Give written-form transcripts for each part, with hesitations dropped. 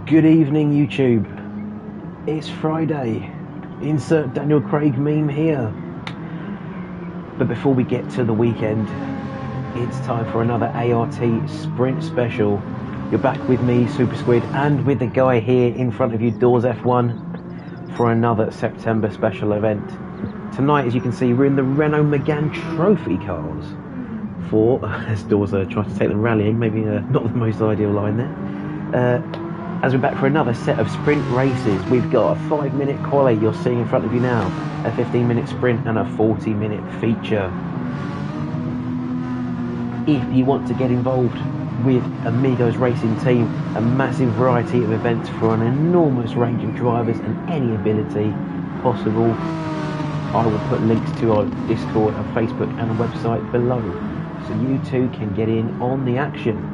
Good evening, YouTube. It's Friday. Insert Daniel Craig meme here. But before we get to the weekend, it's time for another ART Sprint special. You're back with me, SuperSquid, and with the guy here in front of you, Doors F1, for another September special event. Tonight, as you can see, we're in the Renault Mégane trophy cars. As Doors tries to take them rallying, maybe not the most ideal line there. As we're back for another set of sprint races, we've got a 5-minute quali you're seeing in front of you now, a 15-minute sprint and a 40-minute feature. If you want to get involved with Amigos Racing Team, a massive variety of events for an enormous range of drivers and any ability possible, I will put links to our Discord, our Facebook and a website below, so you too can get in on the action.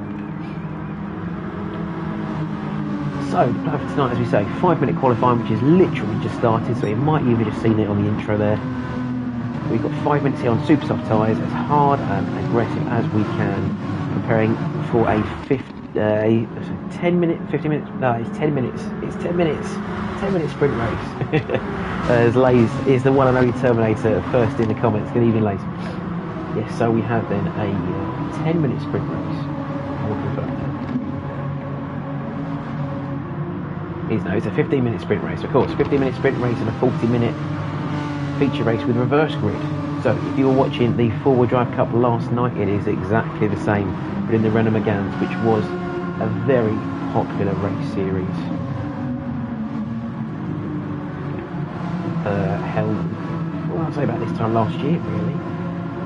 So, the plan for tonight, as we say, 5-minute qualifying, which is literally just started, so you might even just seen it on the intro there. We've got 5 minutes here on super soft tyres, as hard and aggressive as we can, preparing for a 10 minute, 50 minutes, no, it's 10 minutes, 10 minute sprint race. As Lays is the one and only Terminator first in the comments. Good evening, Lays. Yes, so we have then a 10-minute sprint race. I will confirm that. No, it's a 15-minute sprint race, of course. 15-minute sprint race and a 40-minute feature race with reverse grid. So if you were watching the 4-wheel drive cup last night, it is exactly the same, but in the Renault Méganes, which was a very popular race series. Held, well, I'd say about this time last year, really.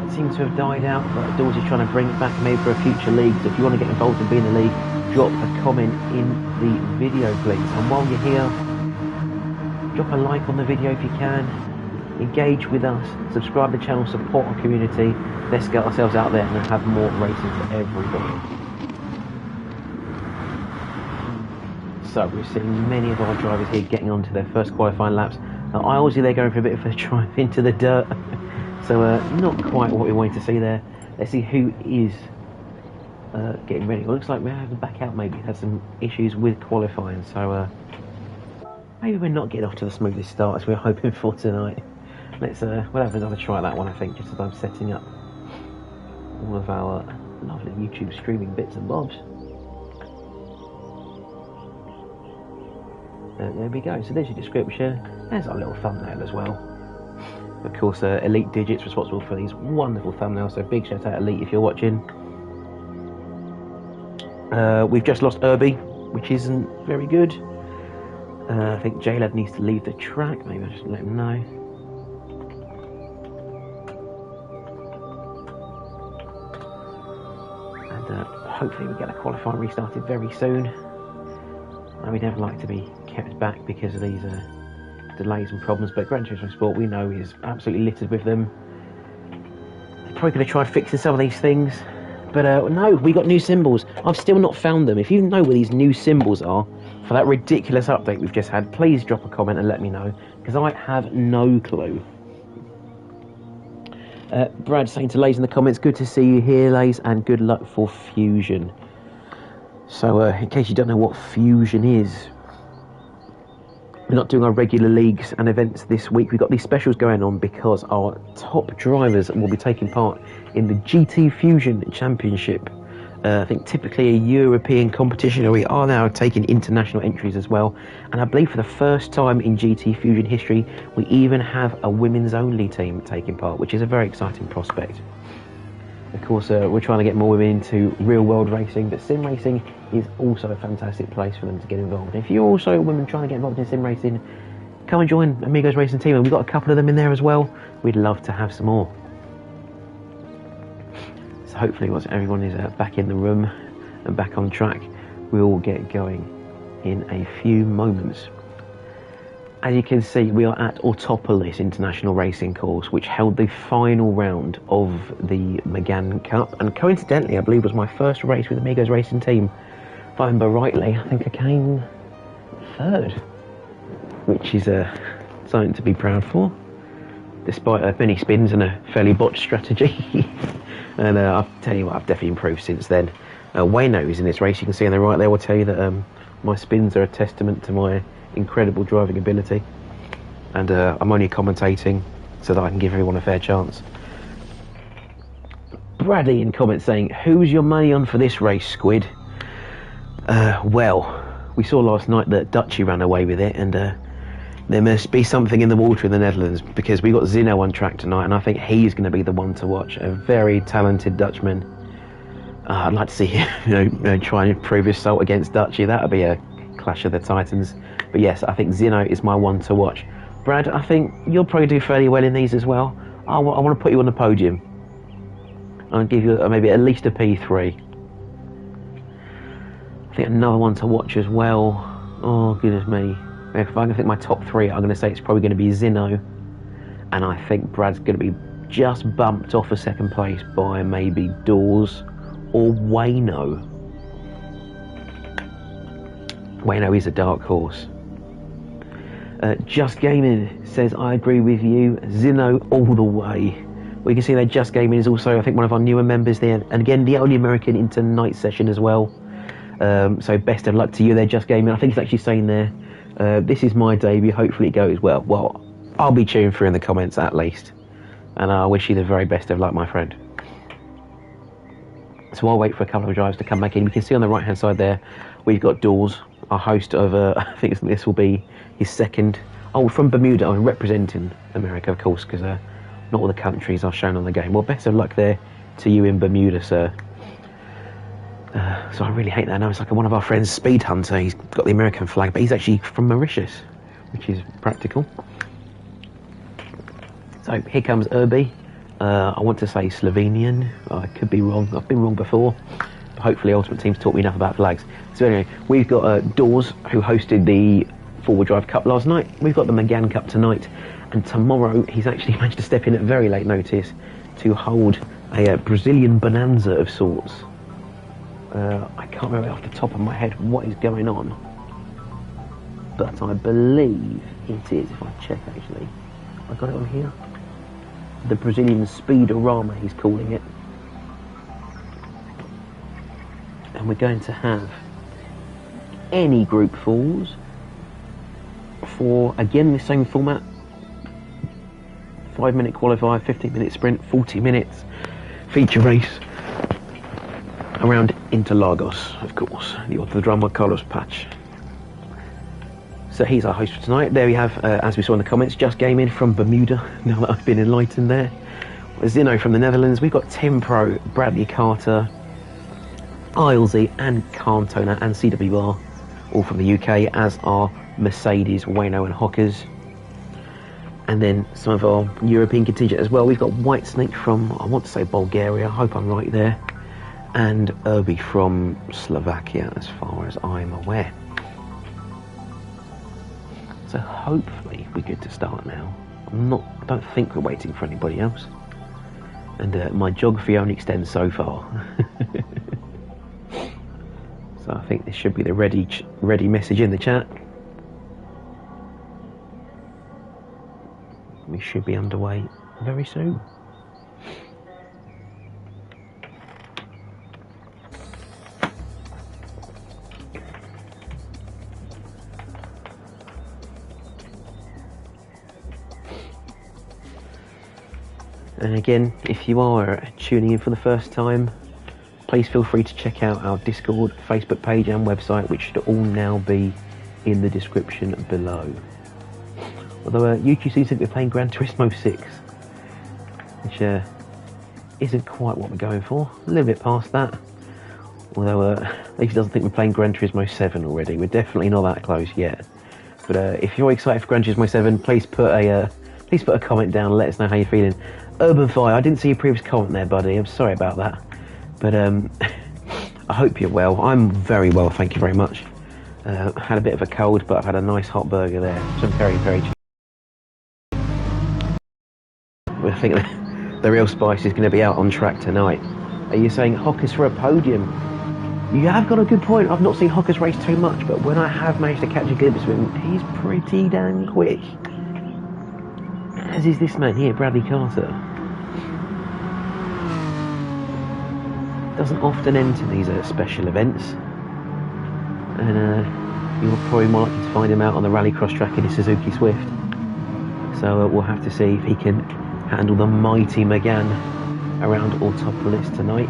It seemed to have died out, but Doors is trying to bring it back maybe for a future league. So if you want to get involved and be in the league, drop a comment in the video, please. And while you're here, drop a like on the video if you can. Engage with us, subscribe to the channel, support our community. Let's get ourselves out there and have more racing for everybody. So we're seeing many of our drivers here getting onto their first qualifying laps. Now, obviously they're going for a bit of a drive into the dirt. So not quite what we wanted to see there. Let's see who is getting ready. It looks like we're having to back out maybe. Had some issues with qualifying, so maybe we're not getting off to the smoothest start as we were hoping for tonight. Let's we'll have another try at that one, I think, just as I'm setting up all of our lovely YouTube streaming bits and bobs. There we go. So there's your description. There's our little thumbnail as well. Of course, Elite Digits responsible for these wonderful thumbnails. So big shout out Elite if you're watching. We've just lost Irby, which isn't very good. I think J-Lad needs to leave the track. Maybe I'll just let him know. And hopefully we get the qualifying restarted very soon. And we never like to be kept back because of these delays and problems, but Gran Turismo Sport, we know, is absolutely littered with them. They're probably going to try fixing some of these things. But no, we got new symbols. I've still not found them. If you know where these new symbols are for that ridiculous update we've just had, please drop a comment and let me know, because I have no clue. Brad saying to Lays in the comments, good to see you here, Lays, and good luck for Fusion. So in case you don't know what Fusion is, we're not doing our regular leagues and events this week. We've got these specials going on because our top drivers will be taking part in the GT Fusion Championship. I think typically a European competition, or we are now taking international entries as well. And I believe for the first time in GT Fusion history, we even have a women's only team taking part, which is a very exciting prospect. Of course, we're trying to get more women into real-world racing, but sim racing is also a fantastic place for them to get involved. If you're also a woman trying to get involved in sim racing, come and join Amigos Racing Team, and we've got a couple of them in there as well. We'd love to have some more. So hopefully once everyone is back in the room and back on track, we'll get going in a few moments. As you can see, we are at Autopolis International Racing Course, which held the final round of the Mégane Cup, and coincidentally, I believe was my first race with Amigos Racing Team. If I remember rightly, I think I came third, which is something to be proud for, despite many spins and a fairly botched strategy. And I'll tell you what, I've definitely improved since then. Wayno is in this race. You can see on the right there, will tell you that My spins are a testament to my incredible driving ability, and I'm only commentating so that I can give everyone a fair chance. Bradley in comments saying, "Who's your money on for this race, Squid?" Well, we saw last night that Dutchy ran away with it, and there must be something in the water in the Netherlands, because we got Zino on track tonight, and I think he's going to be the one to watch. A very talented Dutchman. I'd like to see him, try and prove his salt against Dutchy. That would be a clash of the titans. But yes, I think Zino is my one to watch. Brad, I think you'll probably do fairly well in these as well. I want to put you on the podium. I'll give you maybe at least a P3. I think another one to watch as well. Oh, goodness me. If I'm going to think my top three, I'm going to say it's probably going to be Zino. And I think Brad's going to be just bumped off a second place by maybe Dawes or Wayno. Wayno is a dark horse. Just Gaming says, I agree with you. Zino all the way. Well, you can see that Just Gaming is also, I think, one of our newer members there. And again, the only American into night session as well. So best of luck to you there, Just Gaming. I think it's actually saying there, this is my debut. Hopefully it goes well. Well, I'll be cheering for you in the comments at least. And I wish you the very best of luck, my friend. So I'll wait for a couple of drives to come back in. We can see on the right-hand side there, we've got Dawes, our host of, I think this will be his second. Oh, from Bermuda. I'm representing America, of course, because not all the countries are shown on the game. Well, best of luck there to you in Bermuda, sir. So I really hate that. I know it's like one of our friends, Speed Hunter. He's got the American flag, but he's actually from Mauritius, which is practical. So here comes Irby. I want to say Slovenian. I could be wrong. I've been wrong before. But hopefully Ultimate Team's taught me enough about flags. So anyway, we've got Dawes, who hosted the Four-Wheel Drive Cup last night. We've got the Mégane Cup tonight. And tomorrow, he's actually managed to step in at very late notice to hold a Brazilian bonanza of sorts. I can't remember off the top of my head what is going on. But I believe it is, if I check actually. I got it on here. The Brazilian Speedorama, he's calling it. And we're going to have any Group 4s for, again, the same format. 5-minute qualifier, 15-minute sprint, 40 minutes feature race around Interlagos, of course, the Autodromo Carlos Patch. So he's our host for tonight. There we have, as we saw in the comments, Just Gaming from Bermuda, now that I've been enlightened there. Zino from the Netherlands. We've got Tim Pro, Bradley Carter, Ilesy and Cantona and CW Bar, all from the UK, as are Mercedes, Wayno and Hockers. And then some of our European contingent as well. We've got Whitesnake from, I want to say Bulgaria, I hope I'm right there. And Irby from Slovakia, as far as I'm aware. So hopefully we're good to start now. I don't think we're waiting for anybody else. And my geography only extends so far. So I think this should be the ready message in the chat. We should be underway very soon. And again, if you are tuning in for the first time, please feel free to check out our Discord, Facebook page and website, which should all now be in the description below. Although YouTube seems to be playing Gran Turismo 6, which isn't quite what we're going for. A little bit past that. Although at least doesn't think we're playing Gran Turismo 7 already. We're definitely not that close yet. But if you're excited for Gran Turismo 7, please put a comment down and let us know how you're feeling. Urban Fire, I didn't see your previous comment there, buddy. I'm sorry about that. But I hope you're well. I'm very well, thank you very much. Had a bit of a cold, but I've had a nice hot burger there. Some very, very cheap. I think the real spice is going to be out on track tonight. Are you saying Hockers for a podium? You have got a good point. I've not seen Hockers race too much, but when I have managed to catch a glimpse of him, he's pretty damn quick. As is this man here, Bradley Carter. Doesn't often enter these special events. and you're probably more likely to find him out on the rallycross track in his Suzuki Swift. So we'll have to see if he can handle the mighty Mégane around Autopolis tonight.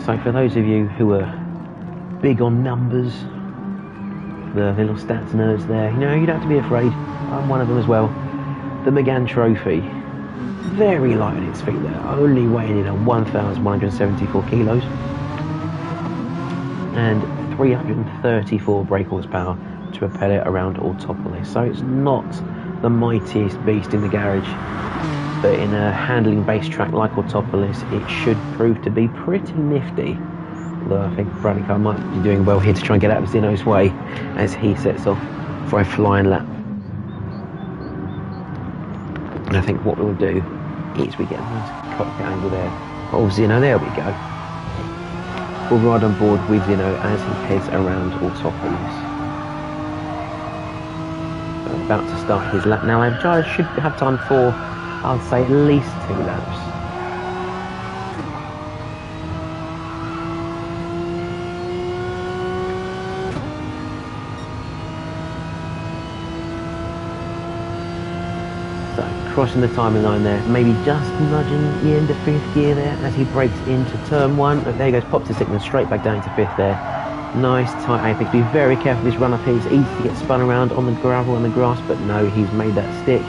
So for those of you who are big on numbers, the little stats nerds there, you know, you don't have to be afraid. I'm one of them as well. The Mégane Trophy, very light on its feet there, only weighing in at 1,174 kilos and 334 brake horsepower to propel it around Autopolis. So it's not the mightiest beast in the garage, but in a handling based track like Autopolis, it should prove to be pretty nifty. Although I think Bradley Carr might be doing well here to try and get out of Zeno's way as he sets off for a flying lap. And I think what we'll do is we get a nice cockpit angle there of Zeno. There we go. We'll ride on board with Zeno as he heads around Autopolis. So about to start his lap now. I should have time for, I'll say, at least 2 laps. Crossing the timing line there, maybe just nudging the end of 5th gear there as he breaks into turn 1. Oh, there he goes, pops the signal straight back down into 5th there. Nice tight apex. Be very careful with this run up here. It's easy to get spun around on the gravel and the grass, but no, he's made that stick.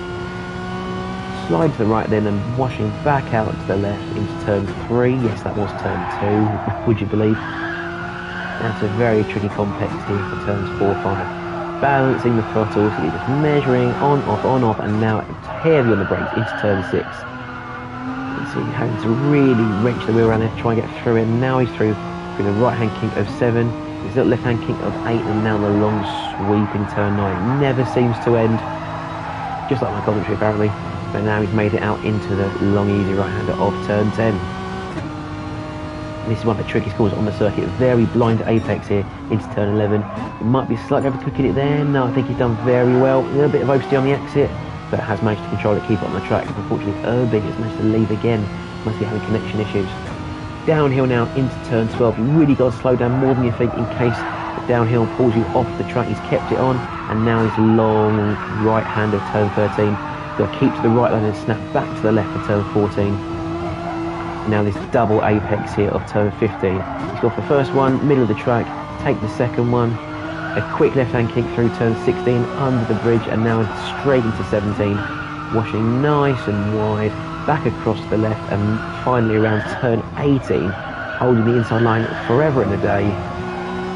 Slide to the right then and washing back out to the left into turn 3. Yes, that was turn 2, would you believe? That's a very tricky complex here for turns 4, 5. Balancing the throttle, so you're just measuring on, off, and now heavy on the brakes into turn 6. You see, having to really wrench the wheel around there to try and get through it. Now he's through the right-hand kink of 7, his little left-hand kink of 8, and now the long sweep in turn 9. Never seems to end, just like my commentary apparently. But now he's made it out into the long, easy right-hander of turn 10. This is one of the trickiest corners on the circuit. Very blind apex here into turn 11. It might be slightly overcooking it there. No, I think he's done very well. A little bit of oversteer on the exit, but has managed to control it, keep it on the track. Unfortunately, Irby has managed to leave again. Must be having connection issues. Downhill now into turn 12. You really got to slow down more than you think in case the downhill pulls you off the track. He's kept it on, and now he's long right hand of turn 13. Got to keep to the right line and snap back to the left for turn 14. Now this double apex here of turn 15. He's got the first one, middle of the track, take the second one, a quick left-hand kick through turn 16, under the bridge, and now straight into 17, washing nice and wide, back across the left, and finally around turn 18, holding the inside line forever and a day.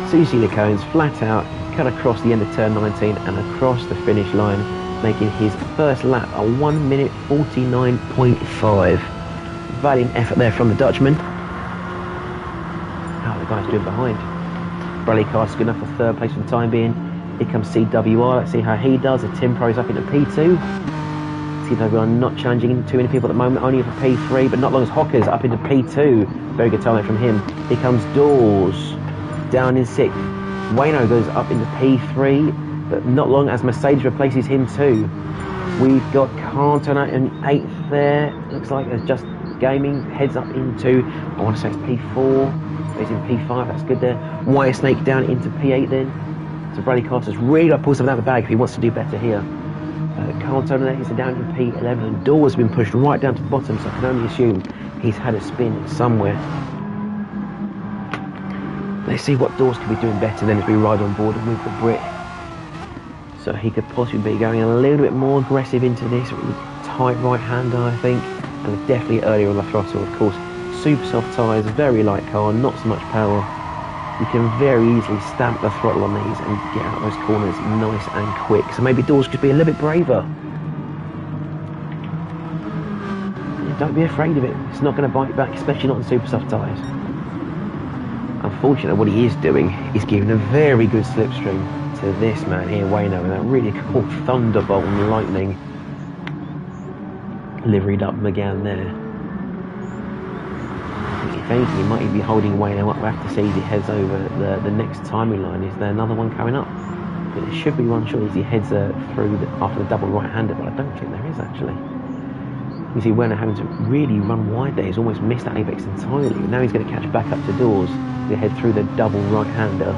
So you see the cones flat out, cut across the end of turn 19 and across the finish line, making his first lap a 1 minute 49.5. Valiant effort there from the Dutchman. How are the guys doing behind? Bradley Carr's good enough for 3rd place for the time being. Here comes CWR. Let's see how he does. The Tim Pro's up into P2. CWR not challenging too many people at the moment, only for P3, but not long as Hocker's up into P2. Very good time there from him. Here comes Dawes down in 6th. Wayno goes up into P3, but not long as Mercedes replaces him too. We've got Cantona in 8th there. Looks like it's just Gaming heads up into, I want to say it's P4, he's in P5, that's good there. Wire Snake down into P8 then. So Bradley Carter's really got to pull something out of the bag if he wants to do better here. Cantona there is down in P11, and Dawes has been pushed right down to the bottom, so I can only assume he's had a spin somewhere. Let's see what Dawes could be doing better then as we ride on board with the Brit. So he could possibly be going a little bit more aggressive into this, really tight right-hander I think. And definitely earlier on the throttle, of course. Super soft tyres, very light car, not so much power. You can very easily stamp the throttle on these and get out those corners nice and quick. So maybe Dawes could be a little bit braver. Yeah, don't be afraid of it. It's not going to bite back, especially not on super soft tyres. Unfortunately, what he is doing is giving a very good slipstream to this man here, Wayno, with that really cool Thunderbolt and Lightning liveried up Mégane there. If anything, he might even be holding Wayno up. We'll have to see as he heads over the next timing line. Is there another one coming up? But there should be one shortly as he heads through after the double right-hander, but I don't think there is actually. You see Werner having to really run wide there. He's almost missed that apex entirely. Now he's going to catch back up to Dawes. They head through the double right-hander.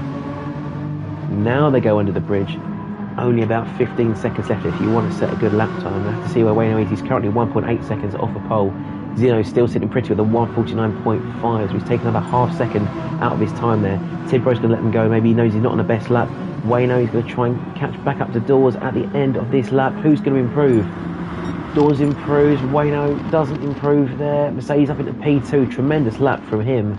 Now they go under the bridge. Only about 15 seconds left if you want to set a good lap time. You have to see where Wayno is. He's currently 1.8 seconds off the pole. Zeno's still sitting pretty with a 1:49.5, so he's taken another half second out of his time there. Tidbro's going to let him go. Maybe he knows he's not on the best lap. Wayno is going to try and catch back up to Dawes at the end of this lap. Who's going to improve? Dawes improves. Wayno doesn't improve there. Mercedes up into P2. Tremendous lap from him.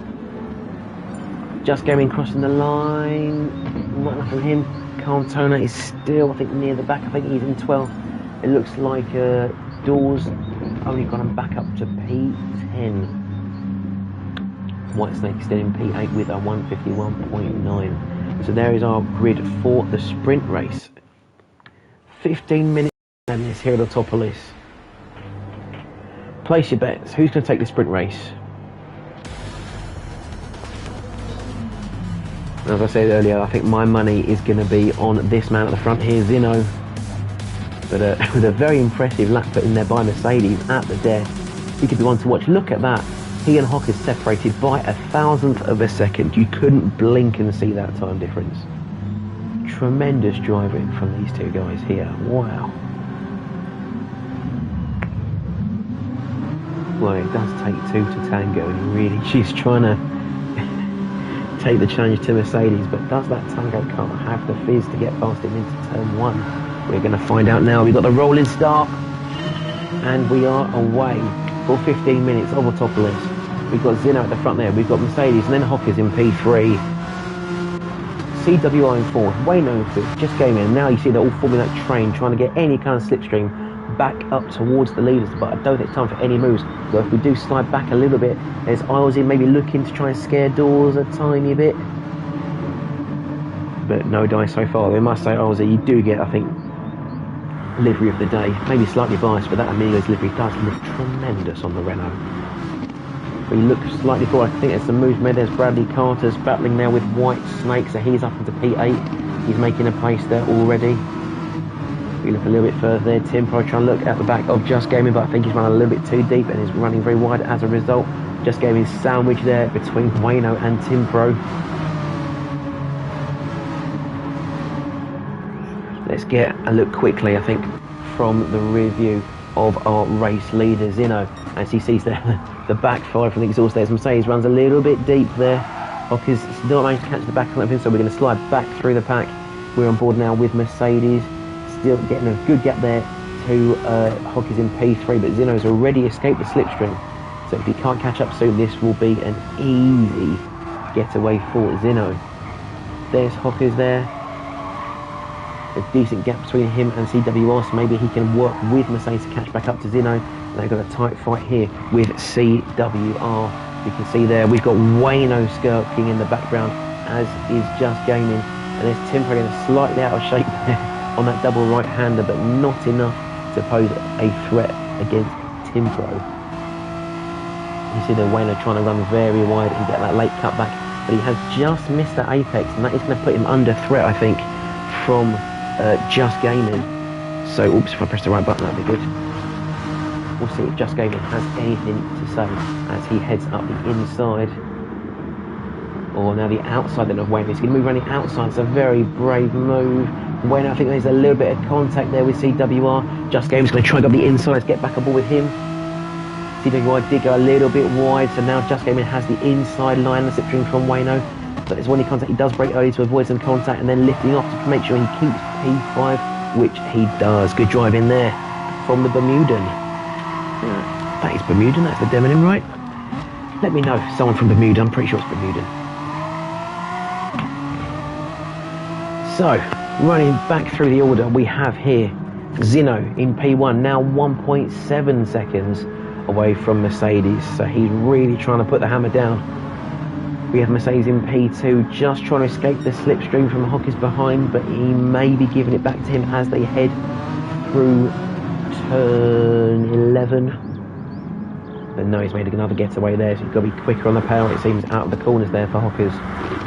Just going crossing the line. Not enough from him. Cantona is still, I think, near the back. I think he's in 12th. It looks like Dawes only got him back up to P10. Whitesnake still in P8 with a 1:51.9. So there is our grid for the sprint race. 15 minutes madness here at Autopolis. Place your bets. Who's going to take the sprint race? As I said earlier, I think my money is going to be on this man at the front here, Zeno. But with a very impressive lap put in there by Mercedes at the death. He could be one to watch. Look at that. He and Hock is separated by 1,000th of a second. You couldn't blink and see that time difference. Tremendous driving from these two guys here. Wow. Well, it does take two to tango, and really, she's trying to take the challenge to Mercedes, but does that tango car have the fizz to get past him into turn one? We're going to find out now. We've got the rolling start, and we are away for 15 minutes of Autopolis. We've got Zeno at the front there, we've got Mercedes, and then Hockers in P3. CWR in fourth, Wayno in fifth, just came in. Now you see they're all forming that train, trying to get any kind of slipstream back up towards the leaders, but I don't think it's time for any moves. So if we do slide back a little bit, there's Ilesy maybe looking to try and scare Dawes a tiny bit. But no dice so far. We must say, Ilesy, you do get, I think, livery of the day. Maybe slightly biased, but that Amigos livery does look tremendous on the Renault. We look slightly forward. I think there's some moves made. There's Bradley Carter's battling now with White Snake, so he's up into P8. He's making a pace there already. We look a little bit further there. Tim probably trying to look at the back of Just Gaming, but I think he's run a little bit too deep and is running very wide as a result. Just Gaming sandwich there between Wayno and Tim Pro. Let's get a look quickly, I think, from the review of our race leader, Zeno, as he sees the backfire from the exhaust there. Mercedes runs a little bit deep there. Hockers still managed to catch the back of him, so we're going to slide back through the pack. We're on board now with Mercedes. Still getting a good gap there to Hockers in P3, but Zeno's already escaped the slipstream. So if he can't catch up soon, this will be an easy getaway for Zeno. There's Hockers there. A decent gap between him and CWR, so maybe he can work with Mercedes to catch back up to Zeno. And they've got a tight fight here with CWR. You can see there we've got Wayno skirting in the background, as is Just Gaming. And there's Tim getting slightly out of shape there on that double right-hander, but not enough to pose a threat against Tim Pro. You see the Wayno trying to run very wide and get that late cutback, but he has just missed that apex, and that is going to put him under threat, I think, from Just Gaming. So, oops, if I press the right button, that'd be good. We'll see if Just Gaming has anything to say as he heads up the inside. Or now the outside then of Wayno. He's going to move around the outside. It's a very brave move. Wayno, I think there's a little bit of contact there with CWR. Just Gaming's going to try and go up the inside. Let's get back on board with him. CWR did go a little bit wide, so now Just Gaming has the inside line, the slipstream from Wayno. But there's one contact. He does brake early to avoid some contact, and then lifting off to make sure he keeps P5, which he does. Good drive in there from the Bermudan. Yeah, that is Bermudan. That's the Demonim, right? Let me know. Someone from Bermuda. I'm pretty sure it's Bermudan. So, running back through the order, we have here Zeno in P1, now 1.7 seconds away from Mercedes. So he's really trying to put the hammer down. We have Mercedes in P2, just trying to escape the slipstream from Hockers behind, but he may be giving it back to him as they head through turn 11. But no, he's made another getaway there, so he's got to be quicker on the power, it seems, out of the corners there for Hockers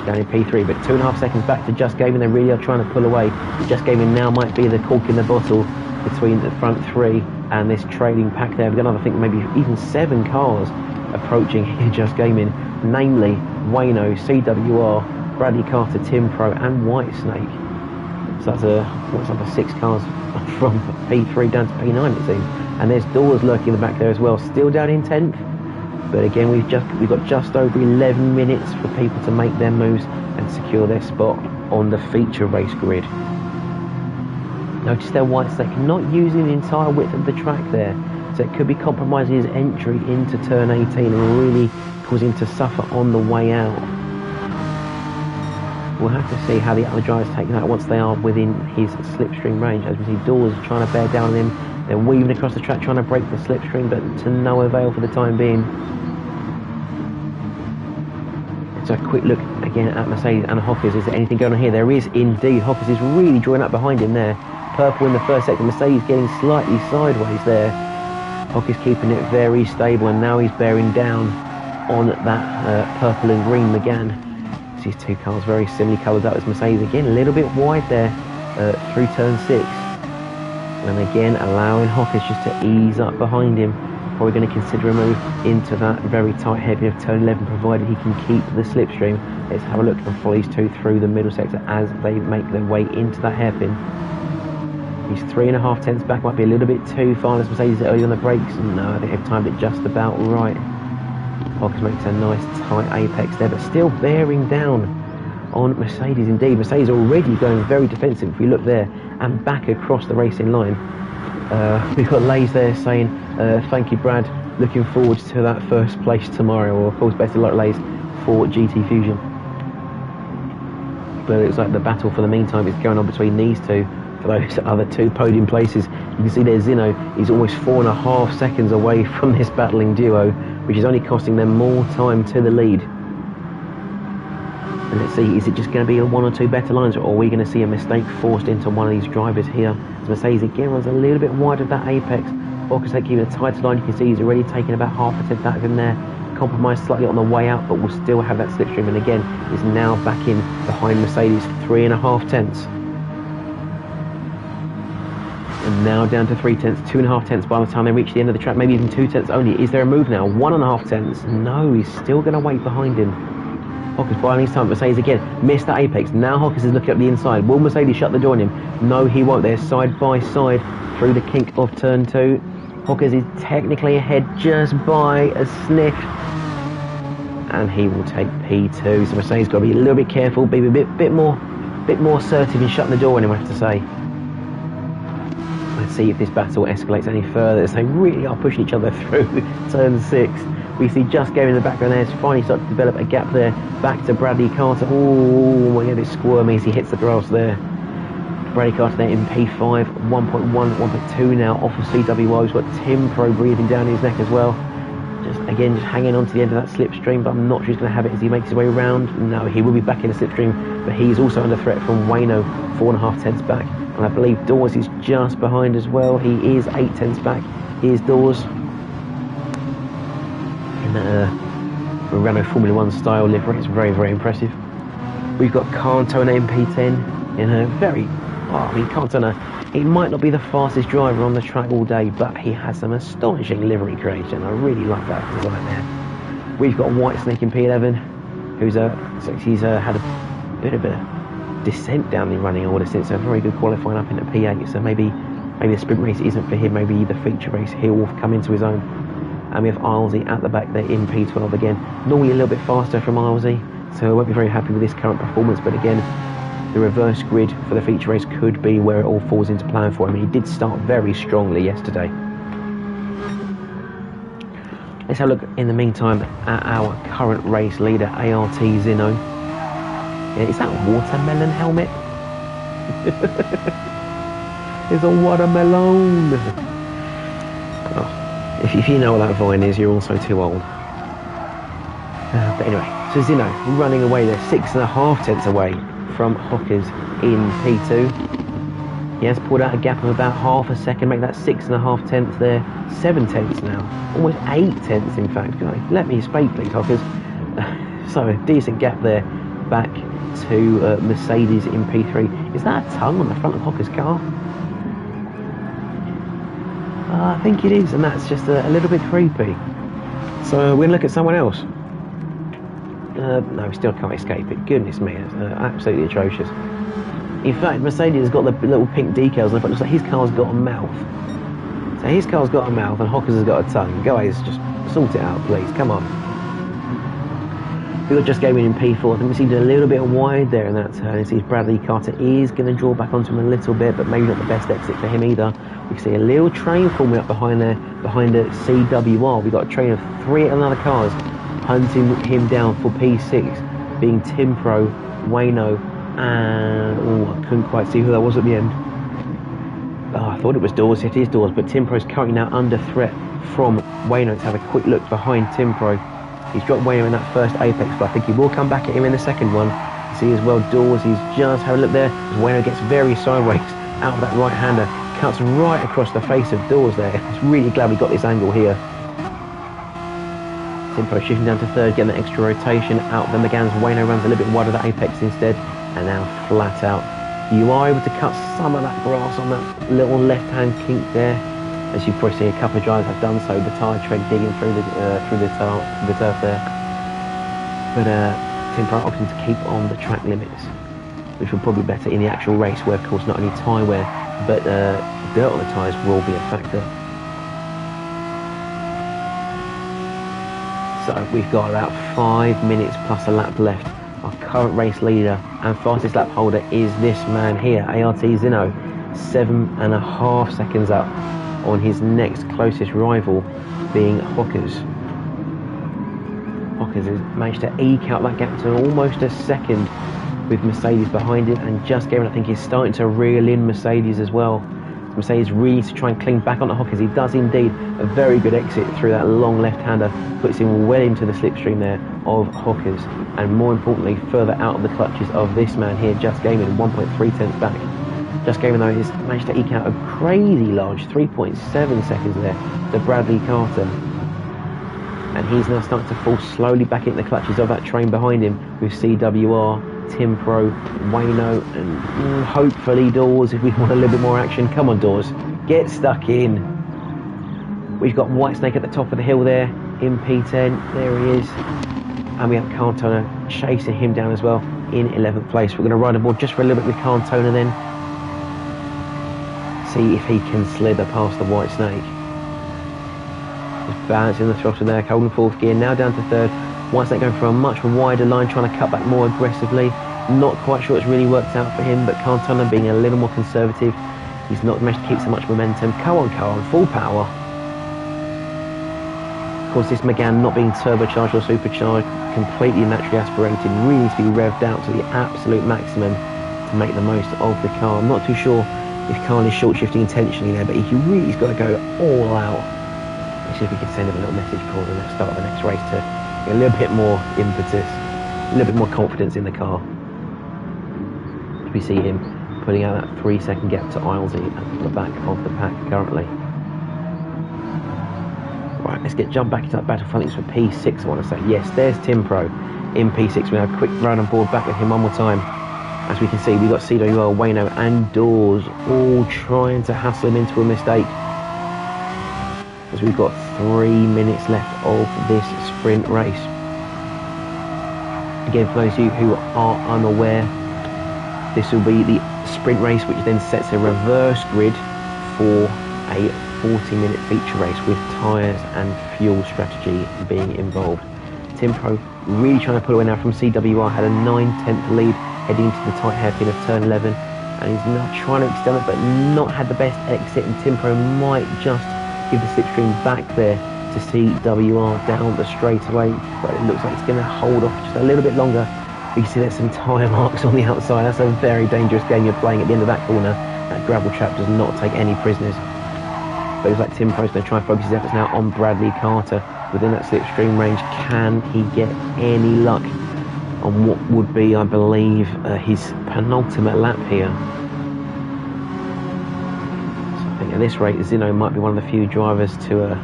down in P3. But 2.5 seconds back to Just Gaming. They really are trying to pull away. Just Gaming now might be the cork in the bottle between the front three and this trailing pack there. We've got another, I think, maybe even 7 cars approaching here, Just Gaming, namely Wayno, CWR, Bradley Carter, Tim Pro, and Whitesnake. So that's what's up, 6 cars from P3 down to P9, it seems. And there's Doors lurking in the back there as well, still down in 10th. But again, we've got just over 11 minutes for people to make their moves and secure their spot on the feature race grid. Notice there Whitesnake not using the entire width of the track there, so it could be compromising his entry into turn 18 and really causing him to suffer on the way out. We'll have to see how the other drivers take that once they are within his slipstream range. As we see, Doors trying to bear down on him. They're weaving across the track trying to break the slipstream, but to no avail for the time being. So a quick look again at Mercedes and Hockers. Is there anything going on here? There is indeed. Hockers is really drawing up behind him there. Purple in the first sector. Mercedes getting slightly sideways there. Hockers keeping it very stable, and now he's bearing down on that purple and green Mégane. These 2 cars very similarly coloured up as Mercedes. Again, a little bit wide there through turn 6. And again, allowing Hockers just to ease up behind him. Probably going to consider a move into that very tight hairpin of turn 11, provided he can keep the slipstream. Let's have a look and follow these 2 through the middle sector as they make their way into that hairpin. He's 3.5 tenths back, might be a little bit too far as Mercedes early on the brakes. No, I think they've timed it just about right. Hockers makes a nice tight apex there, but still bearing down on Mercedes indeed. Mercedes already going very defensive if we look there and back across the racing line. We've got Lays there saying, thank you Brad, looking forward to that first place tomorrow, or of course best of luck Lays for GT Fusion. But it looks like the battle for the meantime is going on between these two for those other 2 podium places. You can see there Zino is almost 4.5 seconds away from this battling duo, which is only costing them more time to the lead. And let's see, is it just going to be 1 or 2 better lines, or are we going to see a mistake forced into one of these drivers here? As Mercedes again runs a little bit wide of that apex. Hockers keeping a tighter line. You can see he's already taken about 0.5 tenth out of him there. Compromised slightly on the way out, but will still have that slipstream. And again, is now back in behind Mercedes, 3.5 tenths. And now down to 3 tenths, 2.5 tenths by the time they reach the end of the track, maybe even 2 tenths only. Is there a move now? 1.5 tenths. No, he's still going to wait behind him. Hockers buying his time. Mercedes again missed that apex. Now Hockers is looking up the inside. Will Mercedes shut the door on him? No, he won't. They're side by side through the kink of turn 2. Hockers is technically ahead just by a sniff, and he will take P2. So Mercedes got to be a little bit careful, be a bit more assertive in shutting the door on him, I have to say. Let's see if this battle escalates any further. So they really are pushing each other through turn 6. We see Just Gaming in the background there. It's finally started to develop a gap there. Back to Bradley Carter. Oh, a bit squirmy as he hits the grass there. Bradley Carter there in P5. 1.1, 1.2 now off of CWO. He's got Tim Pro breathing down his neck as well. Just hanging on to the end of that slipstream, but I'm not sure he's going to have it as he makes his way around. No, he will be back in the slipstream, but he is also under threat from Wayno, 4.5 tenths back. And I believe Doors is just behind as well. He is 8 tenths back. Here's Doors. In that Renault Formula 1 style livery. It's very, very impressive. We've got Cantona in P10 in a very... Cantona, he might not be the fastest driver on the track all day, but he has some astonishing livery creation. I really like that design there. We've got Whitesnake in P11, who's he's had a bit of a descent down the running order since a very good qualifying up into P8. So maybe the sprint race isn't for him. Maybe the feature race he'll come into his own. And we have Ilesy at the back there in P12 again. Normally a little bit faster from Ilesy, so I won't be very happy with this current performance. But again, the reverse grid for the feature race could be where it all falls into plan for him. He did start very strongly yesterday. Let's have a look in the meantime at our current race leader, ART Zino. Yeah, is that a watermelon helmet? It's a watermelon. Oh, if you know what that vine is, you're also too old. But anyway, so Zino running away there, 6.5 tenths away from Hockers in P2. He has pulled out a gap of about half a second, make that 6.5 tenths there, 7 tenths now, almost 8 tenths in fact. Let me speak please, Hockers. So a decent gap there, back to Mercedes in P3. Is that a tongue on the front of Hocker's car? I think it is, and that's just a little bit creepy. So we're going to look at someone else. No, we still can't escape it. Goodness me, it's absolutely atrocious. In fact, Mercedes has got the little pink decals on the front. It looks like his car's got a mouth. So his car's got a mouth and Hocker's has got a tongue. Guys, just sort it out, please. Come on. We got just going in P4. I think we see a little bit wide there in that turn. It sees Bradley Carter is going to draw back onto him a little bit, but maybe not the best exit for him either. We can see a little train forming up behind there, behind the CWR. We've got a train of 3 other cars hunting him down for P6, being Timpro, Wayno, and I couldn't quite see who that was at the end. I thought it was Dawes. It is Dawes, but Timpro's currently now under threat from Wayno. To have a quick look behind Timpro. He's dropped Wayno in that first apex, but I think he will come back at him in the second one. You see as well, Dawes, he's just having a look there as Wayno gets very sideways out of that right-hander, cuts right across the face of Dawes there. It's really glad we got this angle here. Timpro shifting down to third, getting that extra rotation out the Mégane's. Wayno runs a little bit wide of that apex instead, and now flat out. You are able to cut some of that grass on that little left-hand kink there. As you've probably seen, a couple of drivers have done so. The tyre tread digging through the turf there. But Timpro opting to keep on the track limits, which will probably be better in the actual race, where of course not only tyre wear, but dirt on the tyres will be a factor. So we've got about 5 minutes plus a lap left. Our current race leader and fastest lap holder is this man here, ART Zino, 7.5 seconds up on his next closest rival, being Hockers. Hockers has managed to eke out that gap to almost a second with Mercedes behind him, and just Gavin, I think, is starting to reel in Mercedes as well. Mercedes really needs to try and cling back onto Hockers. He does indeed a very good exit through that long left-hander, puts him well into the slipstream there of Hockers, and more importantly, further out of the clutches of this man here, Just Gaming, 1.3 tenths back. Just Gaming, though, has managed to eke out a crazy large 3.7 seconds there to Bradley Carter. And he's now starting to fall slowly back into the clutches of that train behind him with CWR, Timpro, Wayno, and hopefully Dawes if we want a little bit more action. Come on, Dawes, get stuck in. We've got Whitesnake at the top of the hill there in P10. There he is. And we have Cantona chasing him down as well in 11th place. We're going to ride aboard just for a little bit with Cantona then. See if he can slither past the Whitesnake. Just balancing the throttle there, holding 4th gear, now down to 3rd. Whitesnake going for a much wider line, trying to cut back more aggressively. Not quite sure it's really worked out for him, but Cantona being a little more conservative. He's not managed to keep so much momentum. Go on, full power. Of course, this Mégane not being turbocharged or supercharged, completely naturally aspirated, really needs to be revved out to the absolute maximum to make the most of the car. I'm not too sure if Carl is short shifting intentionally there, but he really's got to go all out. Let's see if we can send him a little message before the start of the next race to get a little bit more impetus, a little bit more confidence in the car. We see him putting out that 3-second gap to Ilesy at the back of the pack currently. Right, let's jump back into that battle. I think it's for P6, I want to say. Yes, there's Timpro in P6. We have a quick run on board back with him one more time. As we can see, we've got CWR, Wayno and Dawes all trying to hassle him into a mistake. As we've got 3 minutes left of this sprint race. Again, for those of you who are unaware, this will be the sprint race, which then sets a reverse grid for a 40-minute feature race with tyres and fuel strategy being involved. Timpro really trying to pull away now from CWR, had a 9/10 lead heading into the tight hairpin of turn 11, and he's now trying to extend it but not had the best exit, and Timpro might just give the slipstream back there to CWR down the straightaway, but it looks like it's going to hold off just a little bit longer. You can see there's some tyre marks on the outside. That's a very dangerous game you're playing at the end of that corner. That gravel trap does not take any prisoners. But it's like Timpro's going to try and focus his efforts now on Bradley Carter within that slipstream range. Can he get any luck on what would be, I believe, his penultimate lap here? think at this rate, Zino might be one of the few drivers to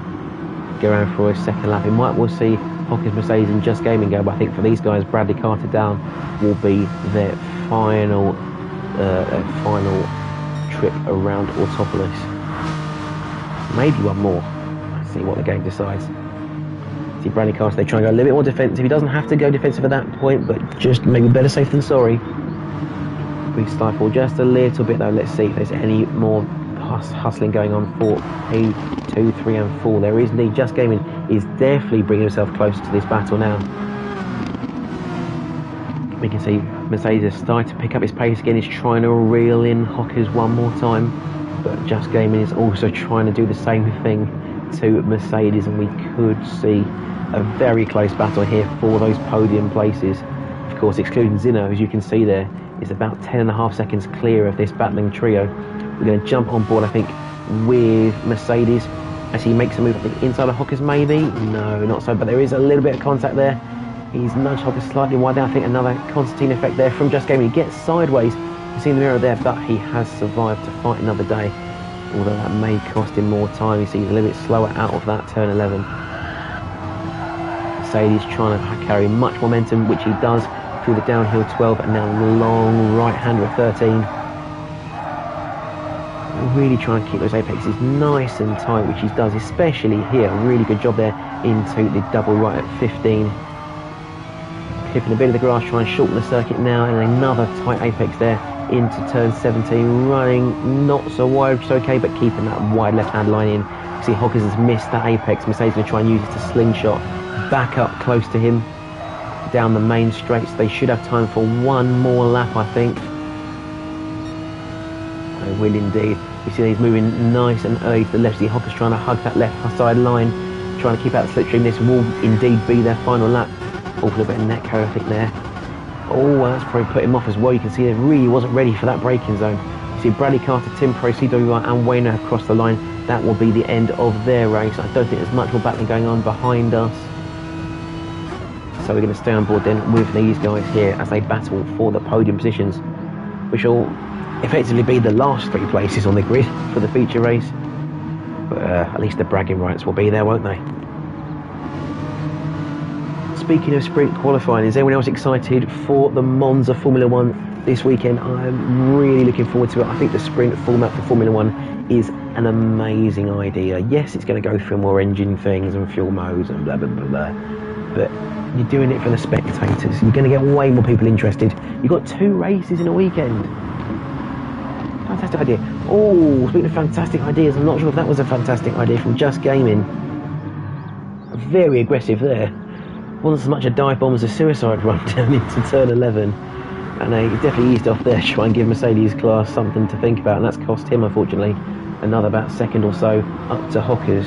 go around for a second lap. We'll see Hocker's Mercedes and Just Gaming go, but I think for these guys, Bradley Carter down will be their final trip around Autopolis. Maybe one more. Let's see what the game decides. See Bradley Carter, they try and go a little bit more defensive. He doesn't have to go defensive at that point, but just maybe better safe than sorry. We stifle just a little bit though. Let's see if there's any more hustling going on for P2, 3 and 4. There is indeed. Just Gaming is definitely bringing himself closer to this battle now. We can see Mercedes is starting to pick up his pace again. He's trying to reel in Hockers one more time, but Just Gaming is also trying to do the same thing to Mercedes, and we could see a very close battle here for those podium places. Of course, excluding Zino, as you can see there, is about 10.5 seconds clear of this battling trio. We're going to jump on board, I think, with Mercedes as he makes a move, I think, inside of Hockers maybe. No, not so, but there is a little bit of contact there. He's nudged Hockers slightly wide down. I think another Constantine effect there from Just Gaming. He gets sideways. You see the mirror there, but he has survived to fight another day. Although that may cost him more time. You see he's a little bit slower out of that turn 11. Mercedes trying to carry much momentum, which he does through the downhill 12 and now long right-hander at 13. Really trying to keep those apexes nice and tight, which he does, especially here. Really good job there into the double right at 15. Clipping a bit of the grass, trying to shorten the circuit now, and another tight apex there into turn 17, running not so wide, which is okay, but keeping that wide left-hand line in. You see Hockers has missed that apex. Mercedes going to try and use it to slingshot back up close to him down the main straight, so they should have time for one more lap, I think. They will indeed. You see he's moving nice and early to the left. See Hockers trying to hug that left side line, trying to keep out the slipstream. This will indeed be their final lap. Awful bit of neck code, I think, there. Oh, that's probably put him off as well. You can see he really wasn't ready for that braking zone. You see Bradley Carter, Tim Pro, CWR and Wayno have crossed the line. That will be the end of their race. I don't think there's much more battling going on behind us. So we're going to stay on board then with these guys here as they battle for the podium positions, which will effectively be the last 3 places on the grid for the feature race. But at least the bragging rights will be there, won't they? Speaking of sprint qualifying, is anyone else excited for the Monza Formula 1 this weekend? I'm really looking forward to it. I think the sprint format for Formula 1 is an amazing idea. Yes, it's going to go through more engine things and fuel modes and blah, blah, blah, blah. But you're doing it for the spectators. You're going to get way more people interested. You've got 2 races in a weekend. Fantastic idea. Oh, speaking of fantastic ideas, I'm not sure if that was a fantastic idea from Just Gaming. Very aggressive there. Wasn't so much a dive bomb as a suicide run down into turn 11, and he definitely eased off there to try and give Mercedes class something to think about, and that's cost him, unfortunately, another about second or so up to Hockers.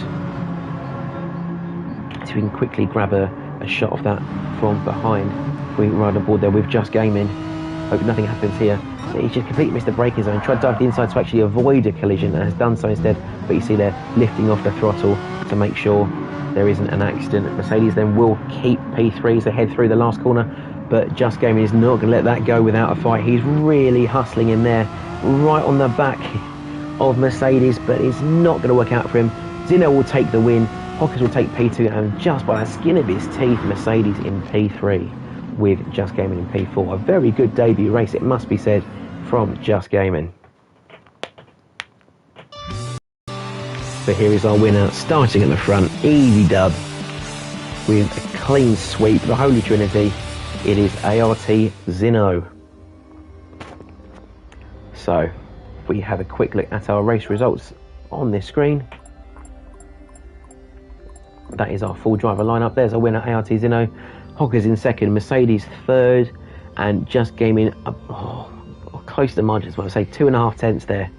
So we can quickly grab a shot of that from behind. We ride on board there with Just Gaming. Hope nothing happens here. He's just completely missed the braking zone, tried to dive to the inside to actually avoid a collision and has done so instead, but you see there lifting off the throttle to make sure there isn't an accident. Mercedes then will keep P3 as they head through the last corner, but Just Gaming is not going to let that go without a fight. He's really hustling in there, right on the back of Mercedes, but it's not going to work out for him. Zino will take the win, Hockers will take P2, and just by the skin of his teeth, Mercedes in P3 with Just Gaming in P4. A very good debut race, it must be said, from Just Gaming. So here is our winner, starting at the front, easy dub, with a clean sweep, the Holy Trinity. It is ART Zino. So, we have a quick look at our race results on this screen. That is our full driver lineup. There's our winner, ART Zino. Hockers in second, Mercedes third, and Just Gaming close to the margins, what I say, 2.5 tenths there.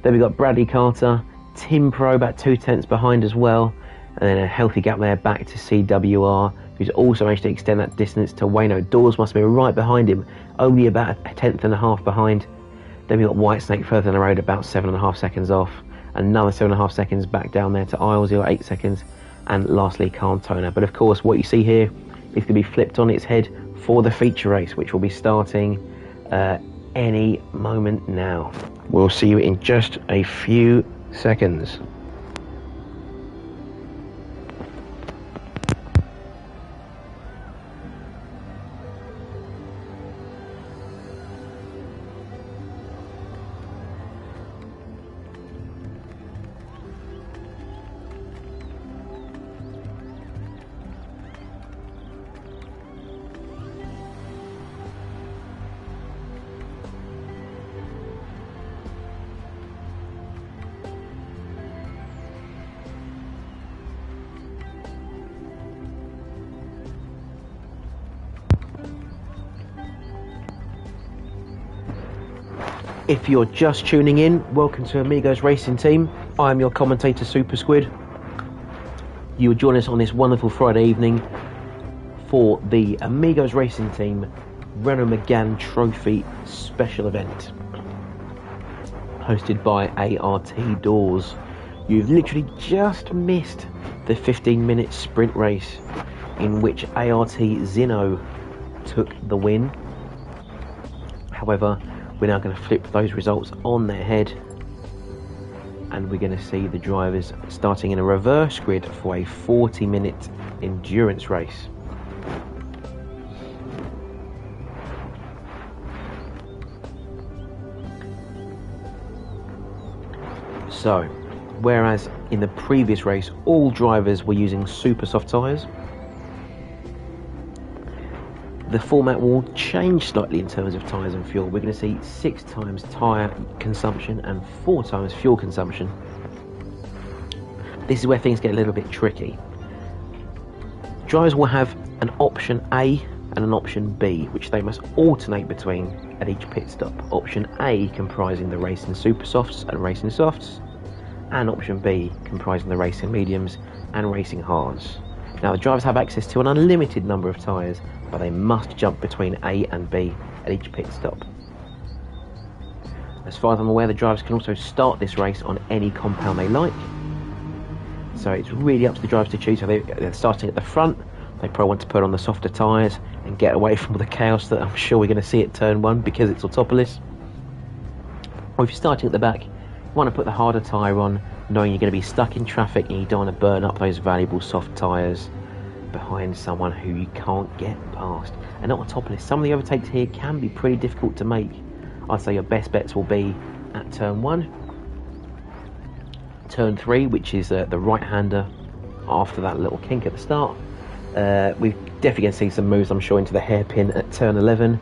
Then we got Bradley Carter, Tim Pro about 2 tenths behind as well, and then a healthy gap there back to CWR, who's also managed to extend that distance to Wayno. Dawes must be right behind him, only about 1.5 tenths behind. Then we got Whitesnake further down the road, about 7.5 seconds off, another 7.5 seconds back down there to Isles, 8 seconds, and lastly Cantona. But of course what you see here is going to be flipped on its head for the feature race, which will be starting any moment now. We'll see you in just a few seconds. If you're just tuning in, welcome to Amigos Racing Team. I'm your commentator, SuperSquid. You will join us on this wonderful Friday evening for the Amigos Racing Team Renault Mégane Trophy special event, hosted by ART Doors. You've literally just missed the 15-minute sprint race in which ART Zino took the win. However, we're now going to flip those results on their head, and we're going to see the drivers starting in a reverse grid for a 40-minute endurance race. So, whereas in the previous race all drivers were using super soft tyres, the format will change slightly in terms of tyres and fuel. We're going to see 6 times tyre consumption and 4 times fuel consumption. This is where things get a little bit tricky. Drivers will have an option A and an option B, which they must alternate between at each pit stop. Option A comprising the racing super softs and racing softs, and option B comprising the racing mediums and racing hards. Now, the drivers have access to an unlimited number of tyres, but they must jump between A and B at each pit stop. As far as I'm aware, the drivers can also start this race on any compound they like. So it's really up to the drivers to choose. So they're starting at the front. They probably want to put on the softer tyres and get away from all the chaos that I'm sure we're going to see at turn 1 because it's autopolis. Or if you're starting at the back, you want to put the harder tyre on, knowing you're going to be stuck in traffic and you don't want to burn up those valuable soft tyres behind someone who you can't get past. And not on top of this, some of the overtakes here can be pretty difficult to make. I'd say your best bets will be at turn 1, turn 3, which is the right-hander after that little kink at the start. We're definitely going to see some moves, I'm sure, into the hairpin at turn 11,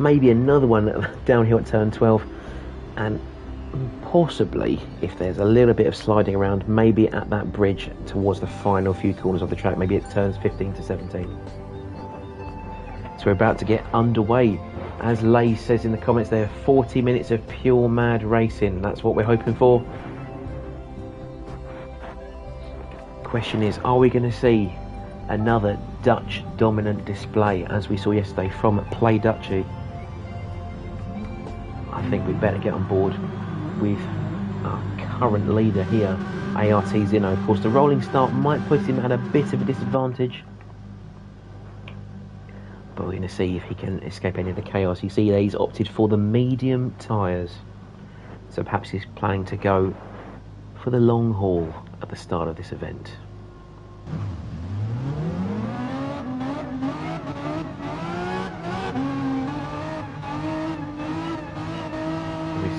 maybe another one downhill at turn 12, and possibly, if there's a little bit of sliding around, maybe at that bridge towards the final few corners of the track, maybe it turns 15 to 17. So we're about to get underway. As Lay says in the comments there, 40 minutes of pure mad racing. That's what we're hoping for. Question is, are we going to see another Dutch dominant display as we saw yesterday from Play Dutchy? I think we'd better get on board with our current leader here, ART Zino. Of course, the rolling start might put him at a bit of a disadvantage, but we're going to see if he can escape any of the chaos. You see that he's opted for the medium tyres, so perhaps he's planning to go for the long haul at the start of this event.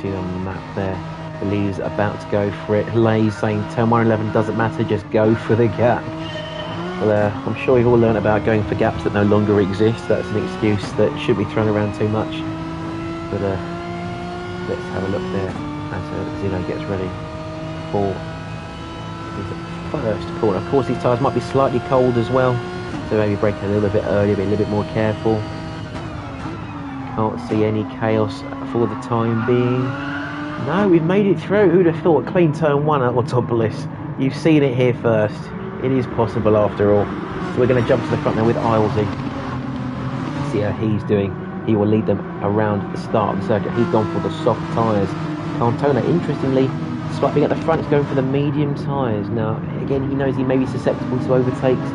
See on the map there, the leader's about to go for it. Lay's saying turn 1 11 doesn't matter, just go for the gap. Well, I'm sure we've all learned about going for gaps that no longer exist. That's an excuse that shouldn't be thrown around too much. But let's have a look there as Zino gets ready for his first corner. Of course, these tyres might be slightly cold as well, so maybe braking a little bit earlier, be a little bit more careful. Can't see any chaos for the time being. No, we've made it through. Who'd have thought? Clean turn 1 at Autopolis. You've seen it here first. It is possible after all. So we're going to jump to the front now with Ilesy. See how he's doing. He will lead them around the start of the circuit. He's gone for the soft tyres. Cantona, interestingly, despite being at the front, is going for the medium tyres. Now, again, he knows he may be susceptible to overtakes,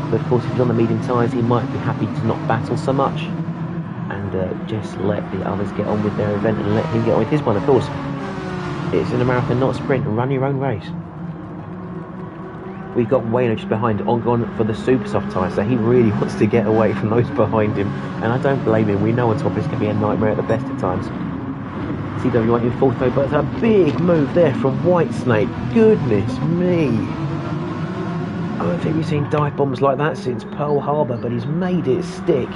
but of course, if he's on the medium tyres, he might be happy to not battle so much and just let the others get on with their event and let him get on with his one, of course. It's in a marathon, not a sprint. Run your own race. We've got Wayno just behind, on for the super soft tyre, so he really wants to get away from those behind him, and I don't blame him. We know on top it's going to be a nightmare at the best of times. CWI in fourth though, but it's a big move there from Whitesnake. Goodness me. I don't think we've seen dive bombs like that since Pearl Harbor, but he's made it stick.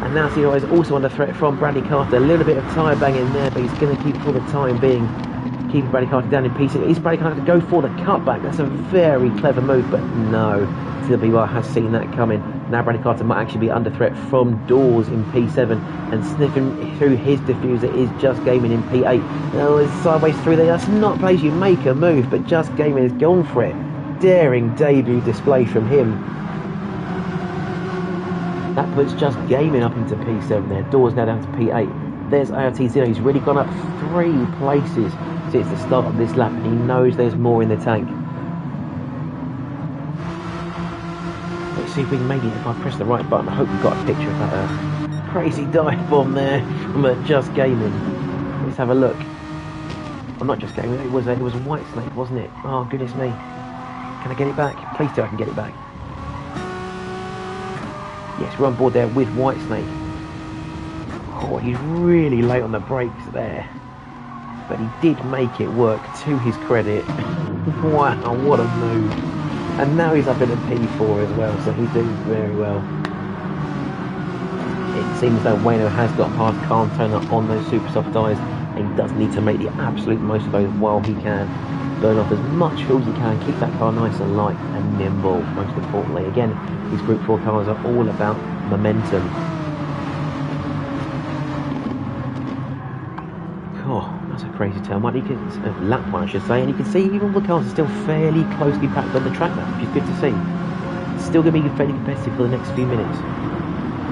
And now CWI is also under threat from Bradley Carter. A little bit of tyre banging there, but he's going to keep for the time being keeping Bradley Carter down in pieces. Is Bradley Carter to go for the cutback? That's a very clever move, but no. CWI has seen that coming. Now Bradley Carter might actually be under threat from Dawes in P7, and sniffing through his diffuser is Just Gaming in P8. Oh, it's sideways through there. That's not a place you make a move, but Just Gaming has gone for it. Daring debut display from him. That puts Just Gaming up into P7 there. Dawes now down to P8. There's ART Zero. He's really gone up 3 places since the start of this lap, and he knows there's more in the tank. Let's see if we can maybe, if I press the right button, I hope we've got a picture of that crazy dive bomb there from Just Gaming. Let's have a look. Well, not Just Gaming, it was Whitesnake, wasn't it? Oh, goodness me. Can I get it back? Please do, I can get it back. Yes, we're on board there with Whitesnake. Oh, he's really late on the brakes there. But he did make it work, to his credit. Wow, what a move. And now he's up in a P4 as well, so he's doing very well. It seems though Wayno has got past Calm Toner on those super soft tyres, and he does need to make the absolute most of those while he can. Burn off as much fuel as he can, keep that car nice and light and nimble, most importantly. Again, these Group 4 cars are all about momentum. Oh, that's a crazy tail. Might lap one, I should say, and you can see even all the cars are still fairly closely packed on the track now, which is good to see. It's still going to be fairly competitive for the next few minutes.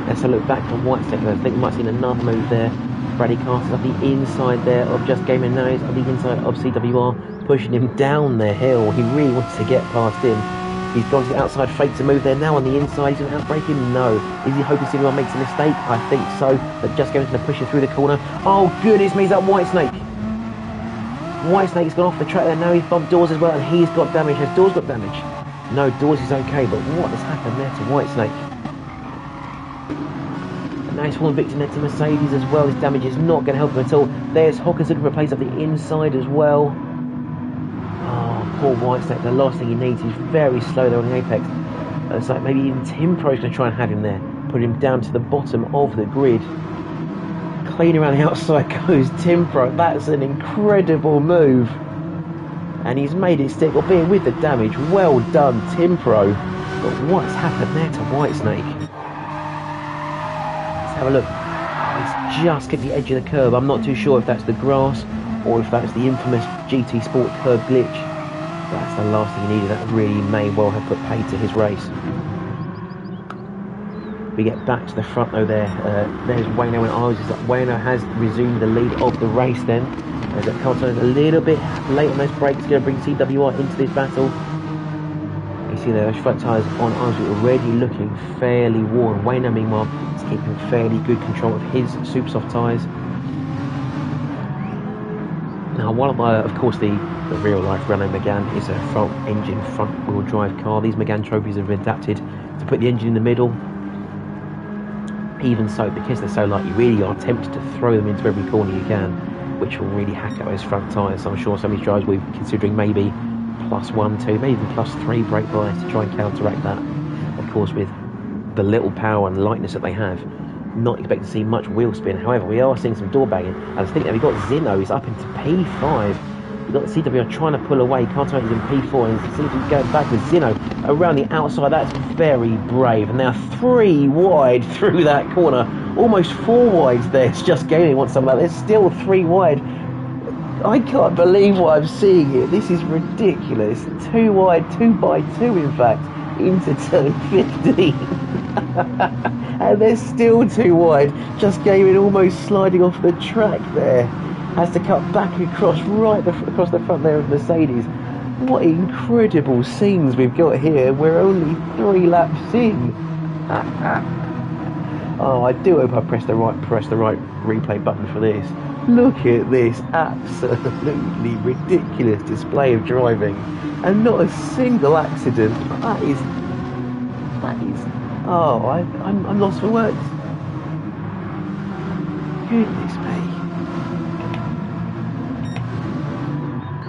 Let's have a look back on Whitesnake. I think we might have seen another move there. Bradley Carter's up the inside there of Just Gaming. Now he's up the inside of CWR, pushing him down the hill. He really wants to get past him. He's gone to the outside, faked a move there. Now on the inside, he's going to outbrake him. No. Is he hoping CWR makes a mistake? I think so. But Just Gaming's going to push him through the corner. Oh, goodness me, he's up Whitesnake. Whitesnake's gone off the track there. Now he's bumped Dawes as well, and he's got damage. Has Dawes got damage? No, Dawes is okay, but what has happened there to Whitesnake? Now he's fallen victim there to Mercedes as well. His damage is not going to help him at all. There's Hawkins looking for a place up the inside as well. Oh, poor Whitesnake. The last thing he needs. He's very slow there on the apex. It's like maybe even Tim Pro's going to try and have him there. Put him down to the bottom of the grid. Clean around the outside goes Tim Pro. That's an incredible move. And he's made it stick, albeit with the damage. Well done, Tim Pro. But what's happened there to Whitesnake? Have a look. He's just kicked the edge of the curb. I'm not too sure if that's the grass or if that's the infamous GT Sport curb glitch. That's the last thing he needed. That really may well have put pay to his race. We get back to the front though there. There's Wayno and ours. Wayno has resumed the lead of the race then. As that Carlton is a little bit late on those brakes. Going to bring CWR into this battle. You see there, those front tyres on ours are already looking fairly worn. Wayno meanwhile is keeping fairly good control of his super soft tyres. Now one of my, of course the real life Renault Mégane is a front engine, front wheel drive car. These Mégane trophies have been adapted to put the engine in the middle. Even so, because they're so light, you really are tempted to throw them into every corner you can, which will really hack out those front tyres. So I'm sure some of these drivers will be considering maybe +1, 2, maybe even +3 brake bias to try and counteract that. Of course, with the little power and lightness that they have, not expect to see much wheel spin. However, we are seeing some door banging. And I think that we've got Zino's up into P5. We've got the CWR trying to pull away. Cartwright is in P4 and it seems to be going back with Zino around the outside. That's very brave. And now 3 wide through that corner. Almost 4 wides there. It's Just Gaming wants something like that. There's still 3 wide. I can't believe what I'm seeing here. This is ridiculous. 2 wide, 2 by 2 in fact, into turn 15. And they're still 2 wide. Just Gaming almost sliding off the track there. Has to cut back across, across the front there of Mercedes. What incredible scenes we've got here. We're only 3 laps in. Oh, I do hope I pressed the right replay button for this. Look at this absolutely ridiculous display of driving, and not a single accident. That is. Oh, I'm lost for words. Goodness me.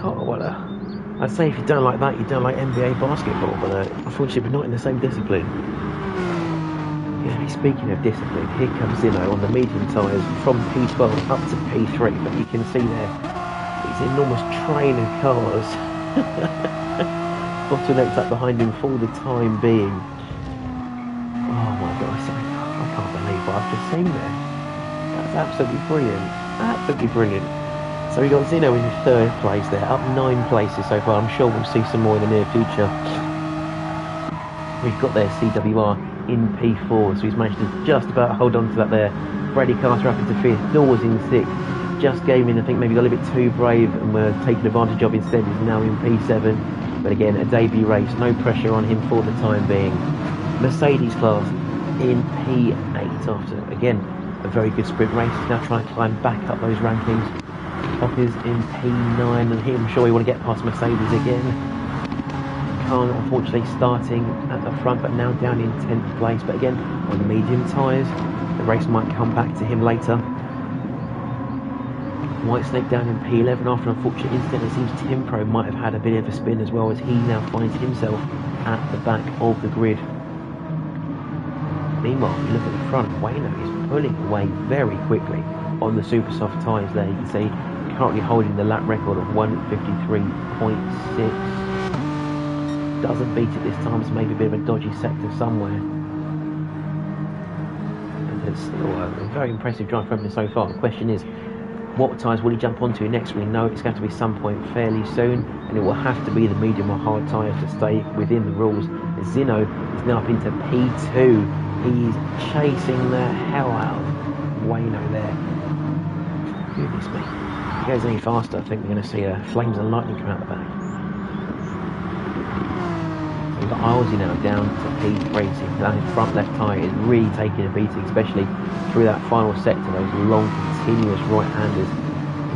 God, what a. I'd say if you don't like that, you don't like NBA basketball, but unfortunately, we're not in the same discipline. Yeah, speaking of discipline, here comes Zino on the medium tyres from P12 up to P3, but you can see there, it's an enormous train of cars bottlenecked up behind him for the time being. Oh my gosh, I can't believe what I've just seen there. That's absolutely brilliant. Absolutely brilliant. So we got Zino in third place there, up 9 places so far. I'm sure we'll see some more in the near future. We've got there CWR in P4, so he's managed to just about hold on to that there. Brady Carter up into 5th, Dawes in 6th. Just gave in, I think maybe got a little bit too brave and were taken advantage of instead. He's now in P7. But again, a debut race, no pressure on him for the time being. Mercedes class in P8 after, again, a very good sprint race. He's now trying to climb back up those rankings. Hoppers in P9, and here I'm sure we want to get past Mercedes again. Khan unfortunately starting at the front, but now down in 10th place. But again, on the medium tyres, the race might come back to him later. Whitesnake down in P11 after an unfortunate incident. It seems Tim Pro might have had a bit of a spin as well, as he now finds himself at the back of the grid. Meanwhile, if you look at the front, Wayno is pulling away very quickly on the super soft tyres there. You can see currently holding the lap record of 153.6. Doesn't beat it this time, so maybe a bit of a dodgy sector somewhere. And it's still a very impressive drive from him so far. The question is, what tyres will he jump onto next? We know it's going to be some point fairly soon, and it will have to be the medium or hard tyres to stay within the rules. Zino is now up into P2. He's chasing the hell out of Wayno there. Goodness me. If he goes any faster, I think we're going to see flames and lightning come out the back. We've got Ilesy now down to P3, so that his front left tyre is really taking a beating, especially through that final sector, those long continuous right-handers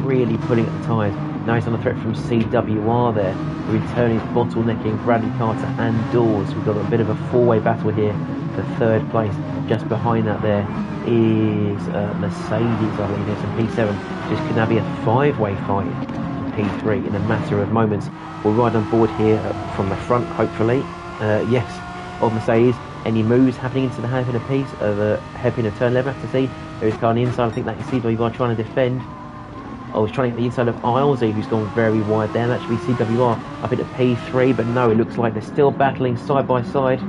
really pulling at the tyres. Now he's on the threat from CWR there, returning bottlenecking Bradley Carter and Dawes. We've got a bit of a four-way battle here for third place. Just behind that there is Mercedes, I believe it's in P7. This could now be a five-way fight for P3 in a matter of moments. We'll ride on board here from the front, hopefully. Yes, of Mercedes. Any moves happening into the hairpin of piece of a hairpin of turn 11? Have to see. There is a car on the inside. I think that is CWR trying to defend. I was trying to get the inside of Ilesy, who's gone very wide there. And that should be CWR up into P3, but no, it looks like they're still battling side by side.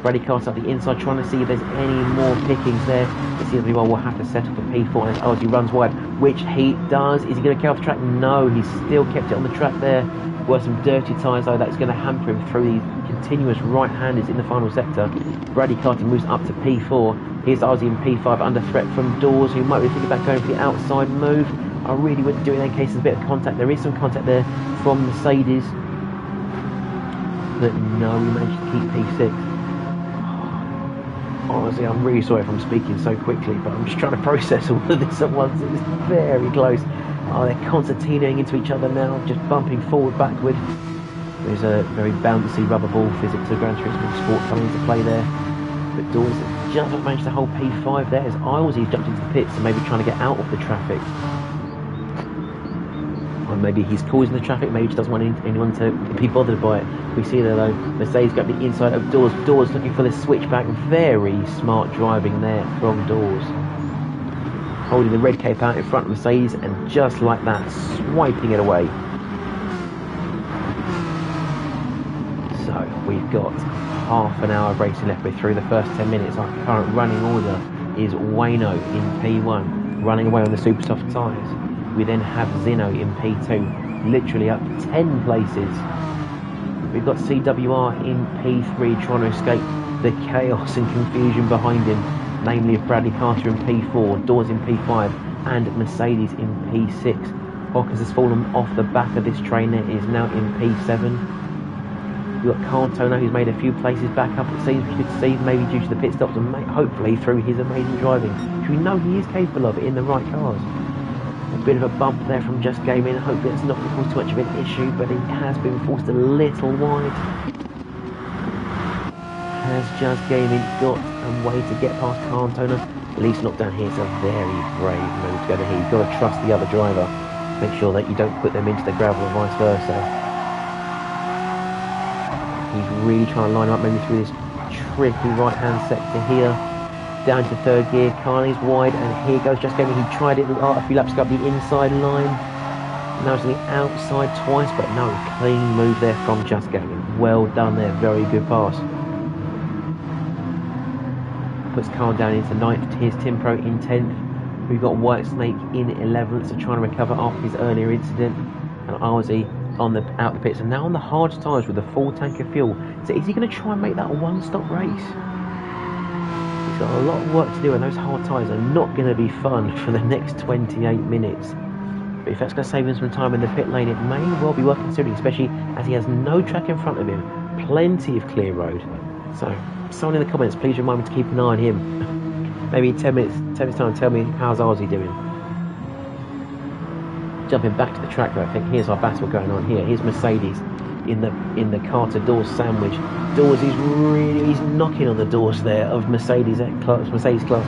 Brady Carter up the inside, trying to see if there's any more pickings there. The CWR will have to settle for P4 as Ilesy runs wide, which he does. Is he going to get off the track? No, he's still kept it on the track there. Were some dirty tyres though, that's going to hamper him through these continuous right-handers in the final sector. Brady Carter moves up to P4. Here's Ilesy in P5 under threat from Dawes, who might be thinking about going for the outside move. I really wouldn't do it in case there's a bit of contact. There is some contact there from Mercedes, but no, we managed to keep P6. Honestly, I'm really sorry if I'm speaking so quickly, but I'm just trying to process all of this at once. It's very close. Oh, they're concertinaing into each other now, just bumping forward, backward. There's a very bouncy rubber ball physics of Gran Turismo Sport coming into play there. But Dawes just managed to hold P5 there as Ilesy's jumped into the pits and maybe trying to get out of the traffic. Or maybe he's causing the traffic, maybe he just doesn't want anyone to be bothered by it. We see there though, Mercedes got the inside of Dawes. Dawes looking for the switchback. Very smart driving there from Dawes. Holding the red cape out in front of Mercedes, and just like that, swiping it away. So we've got half an hour of racing left. We're through the first 10 minutes. Our current running order is Wayno in P1, running away on the super soft tyres. We then have Zino in P2, literally up 10 places. We've got CWR in P3 trying to escape the chaos and confusion behind him, namely of Bradley Carter in P4, Dawes in P5 and Mercedes in P6. Hockers has fallen off the back of this train. It is now in P7. You've got Cantona, who's made a few places back up, it seems, we could see, maybe due to the pit stops and hopefully through his amazing driving, which we know he is capable of in the right cars. A bit of a bump there from Just Gaming. Hopefully it's not going to cause too much of an issue, but he has been forced a little wide. Has Just Gaming got a way to get past Cantona? At least not down here. It's a very brave move to go to here. You've got to trust the other driver. Make sure that you don't put them into the gravel or vice versa. He's really trying to line up maybe through this tricky right-hand sector here. Down to third gear. Carney's wide, and here goes Just Gaming. He tried it a few laps ago up the inside line. Now it's on the outside twice, but no, clean move there from Just Gaming. Well done there. Very good pass. Puts Carl down into 9th. Here's Tim Pro in 10th. We've got White Snake in 11th, so trying to recover after his earlier incident. And Ozzy on the out the pits, and now on the hard tyres with a full tank of fuel. So is he going to try and make that a one-stop race? He's got a lot of work to do, and those hard tyres are not going to be fun for the next 28 minutes. But if that's going to save him some time in the pit lane, it may well be worth considering, especially as he has no track in front of him. Plenty of clear road. So someone in the comments, please remind me to keep an eye on him. Maybe 10 minutes time, tell me how's Ozzy doing. Jumping back to the track though, I think here's our battle going on here. Here's Mercedes in the Carter Dawes sandwich. Dawes he's knocking on the doors there of Mercedes class,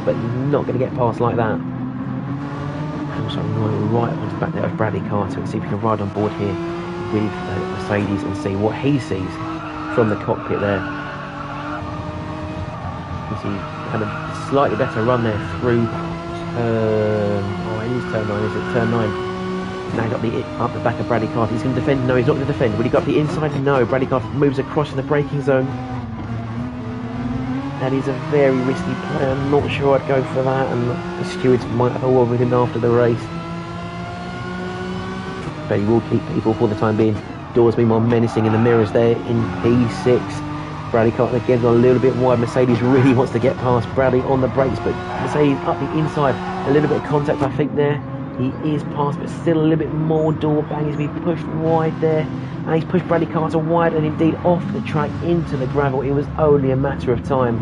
but he's not going to get past like that. And so I'm going right onto the back there of Bradley Carter and see if we can ride on board here with Mercedes and see what he sees from the cockpit there. You see, had a slightly better run there through it is turn 9, is it? Turn 9. Now got up the back of Bradley Carter. He's going to defend. No, he's not going to defend. Will he go up the inside? No. Bradley Carter moves across in the braking zone. That is a very risky play. I'm not sure I'd go for that, and the stewards might have a word with him after the race. But he will keep people for the time being. Dawes meanwhile menacing in the mirrors there in P6. Bradley Carter again a little bit wide. Mercedes really wants to get past Bradley on the brakes, but Mercedes up the inside. A little bit of contact, I think, there. He is past, but still a little bit more door bang. He's been pushed wide there, and he's pushed Bradley Carter wide and indeed off the track into the gravel. It was only a matter of time.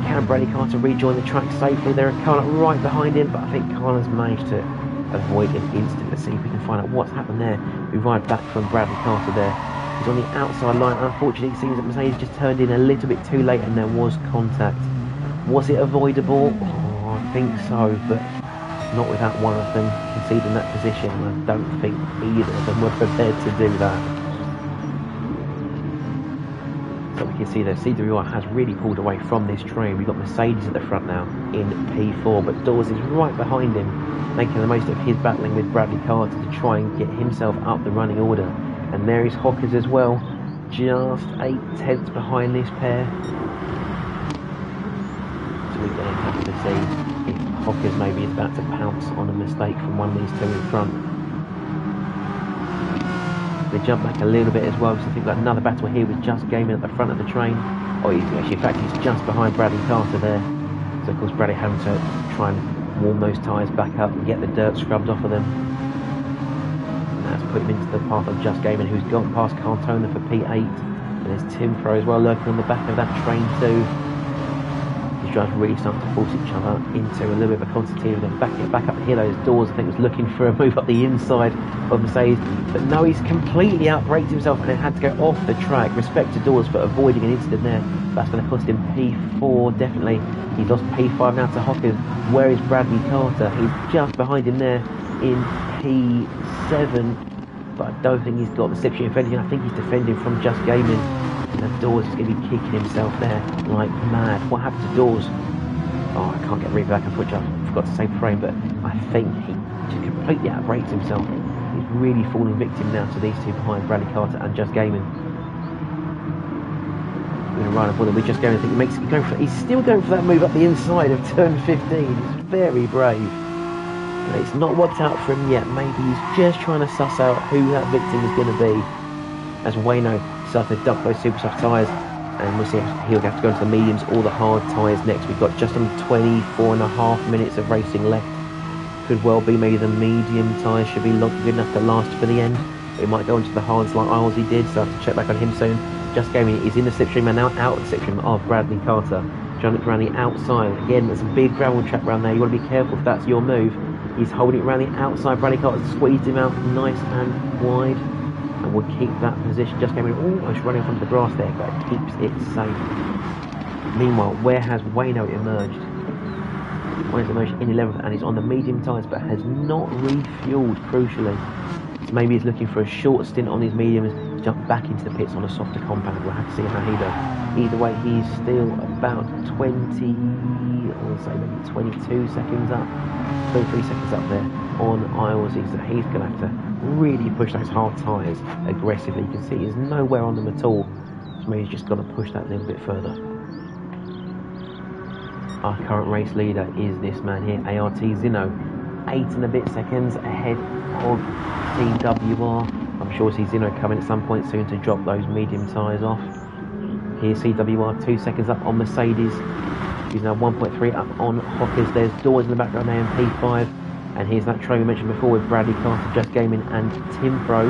Can Bradley Carter rejoin the track safely? There are Carter right behind him, but I think Carter's managed to avoid an incident. Let's see if we can find out what's happened there. We ride back from Bradley Carter there. He's on the outside line. Unfortunately, it seems that Mercedes just turned in a little bit too late and there was contact. Was it avoidable? Oh, I think so, but not without one of them conceding that position. I don't think either of them were prepared to do that. So we can see that CWI has really pulled away from this train. We've got Mercedes at the front now in P4, but Dawes is right behind him, making the most of his battling with Bradley Carter to try and get himself up the running order. And there is Hockers as well, just 8/10 behind this pair. So we're going to have to see if Hockers maybe is about to pounce on a mistake from one of these two in front. They jump back a little bit as well, so I think like another battle here with Just Gaming at the front of the train. Oh, he's actually, in fact, he's just behind Bradley Carter there. So of course Bradley having to try and warm those tyres back up and get the dirt scrubbed off of them. And that's put him into the path of Just Gaming, who's gone past Cantona for P8. And there's Tim Pro as well lurking on the back of that train too. These drivers really starting to force each other into a little bit of a concertina. Then back up here, those doors, I think, was looking for a move up the inside of Mercedes. But no, he's completely outbraked himself and then had to go off the track. Respect to Dawes for avoiding an incident there. That's going to cost him P4, definitely. He's lost P5 now to Hockers. Where is Bradley Carter? He's just behind him there in P7. But I don't think he's got the slipstream. If anything, I think he's defending from Just Gaming. And Dawes is going to be kicking himself there like mad. What happened to Dawes? Oh, I can't get Reed back, unfortunately. I forgot to save the frame, but I think he just completely outbraked himself. He's really fallen victim now to these two behind, Bradley Carter and Just Gaming. We're going to ride up with him. We're Just Gaming. I think he makes it go for. He's still going for that move up the inside of turn 15. It's very brave. But it's not worked out for him yet. Maybe he's just trying to suss out who that victim is going to be. As Wayno started to dump those super soft tyres, and we'll see if he'll have to go into the mediums or the hard tyres next. We've got just under 24.5 minutes of racing left. Could well be maybe the medium tyres should be good enough to last for the end. It might go into the hard like Islesy did, so I have to check back on him soon. Just Gaming is in the slipstream and now out of the slipstream of Bradley Carter. Trying to look around the outside. Again, there's a big gravel track around there. You want to be careful if that's your move. He's holding it around the outside. Bradley Carter's squeezed him out nice and wide. And will keep that position. Just Gaming almost running off onto the grass there, but keeps it safe. Meanwhile, where has Wayno emerged? Wayno's emerged in 11th and he's on the medium tyres, but has not refuelled, crucially. So maybe he's looking for a short stint on these mediums, jump back into the pits on a softer compound. We'll have to see how he does. Either way, he's still about 20, I would say maybe 22 seconds up, 23 seconds up there on Islesy. So he's going to have to really push those hard tyres aggressively. You can see he's nowhere on them at all. So maybe he's just got to push that a little bit further. Our current race leader is this man here, ART Zino. 8 and a bit seconds ahead of CWR. I'm sure we'll see Zino coming at some point soon to drop those medium tyres off. Here's CWR 2 seconds up on Mercedes. He's now 1.3 up on Hockers. There's Doors in the background there in P5. And here's that train we mentioned before with Bradley Carter, Just Gaming and Tim Pro.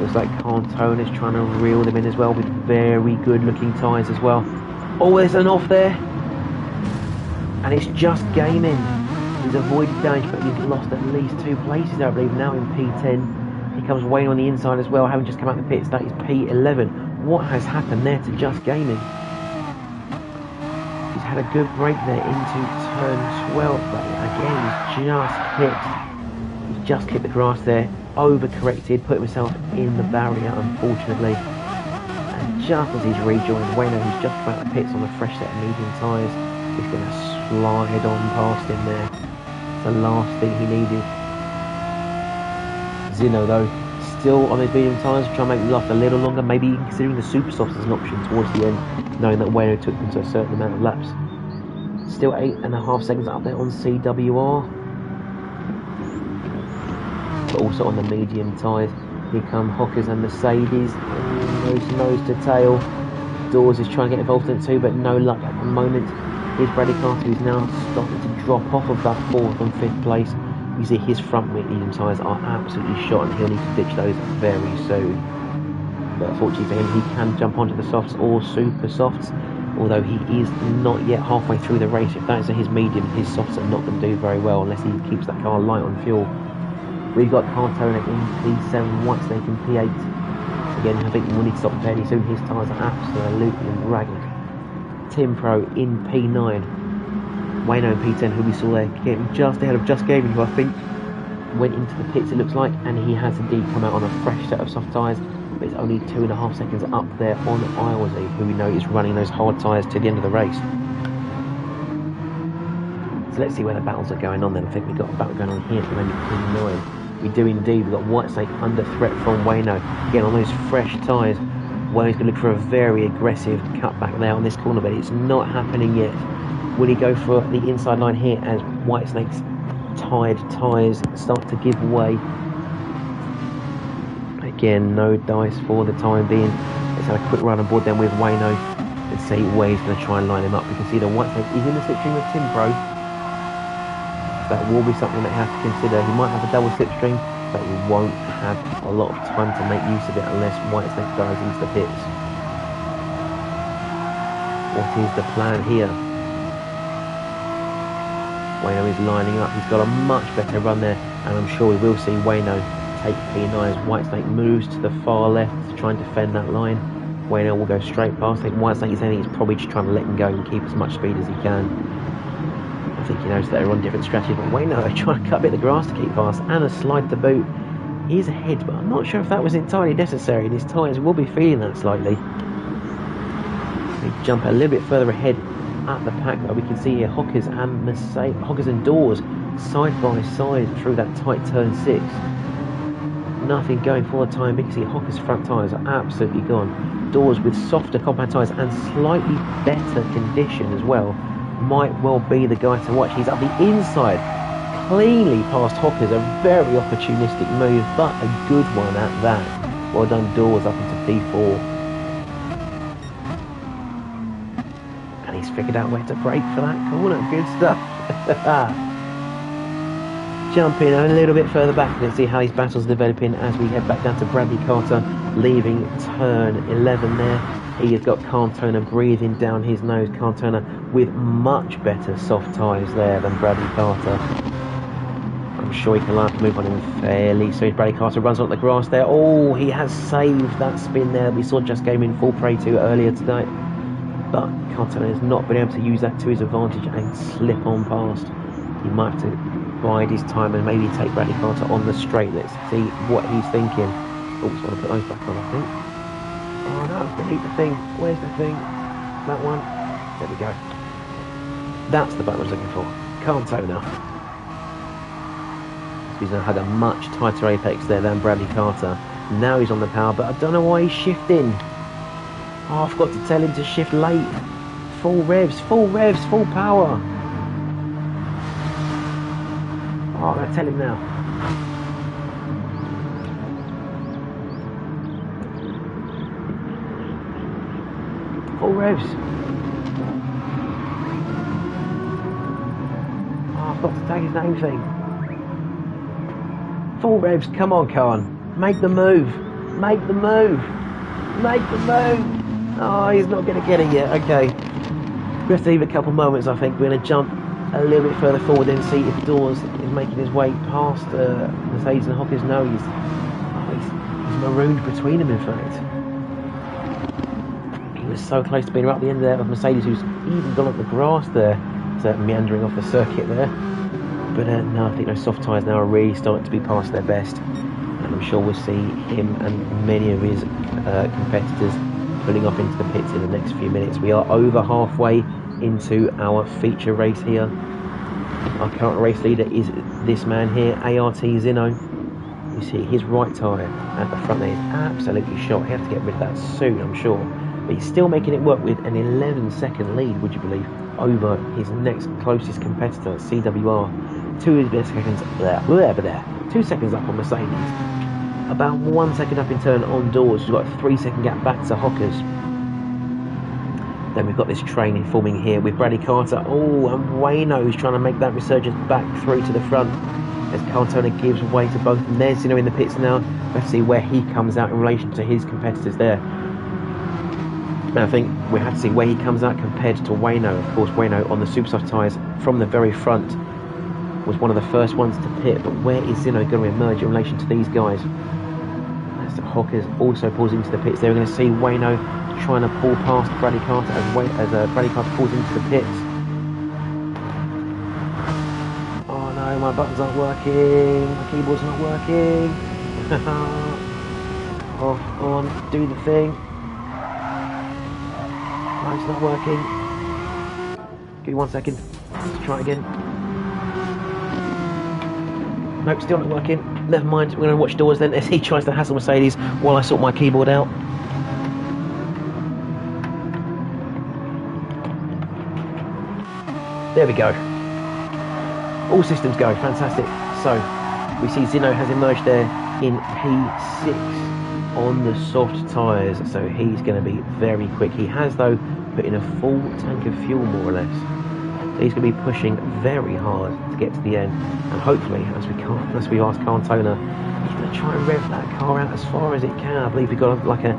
Looks like Cantona is trying to reel them in as well with very good looking tyres as well. Oh, there's an off there. And it's Just Gaming. He's avoided damage, but he's lost at least 2 places, I believe, now in P10. He comes way on the inside as well, having just come out of the pits. That is P11. What has happened there to Just Gaming? He's had a good break there into turn 12, but again, he's just hit the grass there, overcorrected, put himself in the barrier, unfortunately. And just as he's rejoined, Wayno, who's just come out of the pits on a fresh set of medium tyres, is going to slide on past him there. It's the last thing he needed. Zino, though, still on his medium tyres, trying to make it last a little longer, maybe even considering the super softs as an option towards the end, knowing that Wayno took them to a certain amount of laps. Still 8.5 seconds up there on CWR, but also on the medium tyres. Here come Hockers and Mercedes, almost nose to tail. Doors is trying to get involved in it too, but no luck at the moment. Here's Bradley Carter, who's now starting to drop off of that 4th and 5th place. You see his front medium tyres are absolutely shot and he'll need to ditch those very soon. But fortunately for him, he can jump onto the softs or super softs, although he is not yet halfway through the race. If that is his medium, his softs are not going to do very well unless he keeps that car light on fuel. We've got Cantona in P7, Whitesnake in P8. Again, I think we need to stop fairly soon. His tyres are absolutely ragged. Tim Pro in P9. Wayno in P10, who we saw there, getting just ahead of Just Gaming, who I think went into the pits, it looks like, and he has indeed come out on a fresh set of soft tyres, but it's only 2.5 seconds up there on Islesy, who we know is running those hard tyres to the end of the race. So let's see where the battles are going on then. I think we've got a battle going on here at the moment, P9. We do indeed. We've got Whitesnake under threat from Wayno. Again, on those fresh tyres, Wayno's going to look for a very aggressive cutback there on this corner, but it's not happening yet. Will he go for the inside line here as Whitesnake's tired tyres start to give way? Again, no dice for the time being. Let's have a quick run on board then with Wayno and see where he's going to try and line him up. We can see that Whitesnake is in the slipstream with Tim Pro. That will be something that he has to consider. He might have a double slipstream, but he won't have a lot of time to make use of it unless Whitesnake dives into the pits. What is the plan here? Wayno is lining up. He's got a much better run there, and I'm sure we will see Wayno take P9 as Whitesnake moves to the far left to try and defend that line. Wayno will go straight past. I think Whitesnake is saying he's probably just trying to let him go and keep as much speed as he can. I think he knows that they're on different strategies, but Wayno are trying to cut a bit of the grass to keep fast, and a slide to boot. He's ahead, but I'm not sure if that was entirely necessary, and his tyres will be feeling that slightly. They jump a little bit further ahead at the pack, but we can see here Hockers and Mercedes, Hockers and Doors side by side through that tight turn 6. Nothing going for the time being. You can see Hockers' front tyres are absolutely gone. Doors with softer compound tyres and slightly better condition as well might well be the guy to watch. He's up the inside, cleanly past Hockers. A very opportunistic move, but a good one at that. Well done, Doors, up into P4. He's figured out where to brake for that corner. Good stuff. jump in a little bit further back and see how his battle's developing as we head back down to Bradley Carter, leaving turn 11 there. He has got Cantona breathing down his nose. Cantona with much better soft tyres there than Bradley Carter. I'm sure he can line up to move on him fairly soon. Bradley Carter runs on the grass there. Oh, he has saved that spin there we saw just game in full prey to earlier tonight. But Cantona has not been able to use that to his advantage and slip on past. He might have to bide his time and maybe take Bradley Carter on the straight. Let's see what he's thinking. Oh, just want to put those back on, I think. Oh no, delete the thing. Where's the thing? That one. There we go. That's the button I was looking for. Cantona. He's going to have a much tighter apex there than Bradley Carter. Now he's on the power, but I don't know why he's shifting. Oh, I forgot to tell him to shift late. Full revs, full power. Oh, I'm going to tell him now. Full revs. Oh, I forgot to tag his name thing. Full revs, come on, Khan. Make the move. Make the move. Make the move. Oh, he's not going to get it yet. Okay. We have to leave a couple moments, I think. We're going to jump a little bit further forward and see if Dawes is making his way past Mercedes and Hockers. No, he's marooned between them, in fact. He was so close to being right at the end there of Mercedes, who's even gone up the grass there, so meandering off the circuit there. But no, I think those soft tyres now are really starting to be past their best. And I'm sure we'll see him and many of his competitors pulling off into the pits in the next few minutes. We are over halfway into our feature race here. Our current race leader is this man here, ART Zino. You see his right tyre at the front there is absolutely shot. He has to get rid of that soon, I'm sure. But he's still making it work with an 11-second lead, would you believe, over his next closest competitor, CWR. 2 seconds there. 2 seconds up on Mercedes. About 1 second up in turn on Dawes. We've got a 3-second gap back to Hockers. Then we've got this train forming here with Bradley Carter. Oh, and Wayno who's trying to make that resurgence back through to the front as Cantona gives way to both. And there's Zino in the pits now. Let's see where he comes out in relation to his competitors there. And I think we have to see where he comes out compared to Wayno. Of course, Wayno on the super soft tyres from the very front was one of the first ones to pit, but where is Zino going to emerge in relation to these guys? As the Hockers also pulls into the pits, they're going to see Wayno trying to pull past Bradley Carter as Bradley Carter pulls into the pits. Oh no, my buttons aren't working, my keyboard's not working. Oh, go on, do the thing. No, it's not working. Give me 1 second, let's try again. Nope, still not working. Never mind, we're going to watch Dawes then as he tries to hassle Mercedes while I sort my keyboard out. There we go. All systems go, fantastic. So, we see Zino has emerged there in P6 on the soft tyres. So he's going to be very quick. He has, though, put in a full tank of fuel, more or less. He's going to be pushing very hard to get to the end, and hopefully, as we ask Cantona, he's going to try and rev that car out as far as it can. I believe we got like a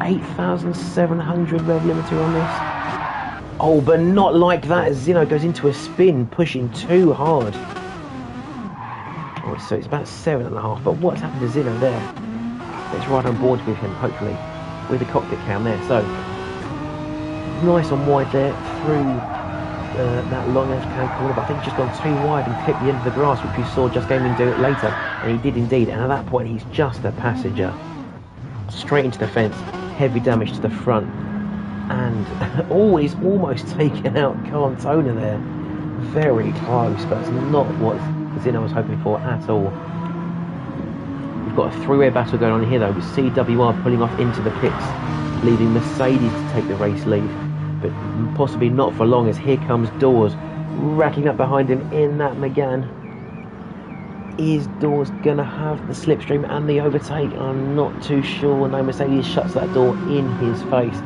8,700 rev limiter on this. Oh, but not like that as Zino goes into a spin, pushing too hard. Oh, so it's about 7.5. But what's happened to Zino there? Let's ride on board with him, hopefully, with the cockpit cam there. So nice on wide there through. That long left-hand corner, but I think he's just gone too wide and clipped the end of the grass, which we saw just Gaming do it later, and he did indeed. And at that point, he's just a passenger, straight into the fence, heavy damage to the front, and he's almost taken out Cantona there. Very close, but it's not what Zino was hoping for at all. We've got a three-way battle going on here though, with CWR pulling off into the pits, leaving Mercedes to take the race lead. But possibly not for long, as here comes Dawes rattling up behind him in that Mégane. Is Dawes going to have the slipstream and the overtake? I'm not too sure. No, Mercedes shuts that door in his face.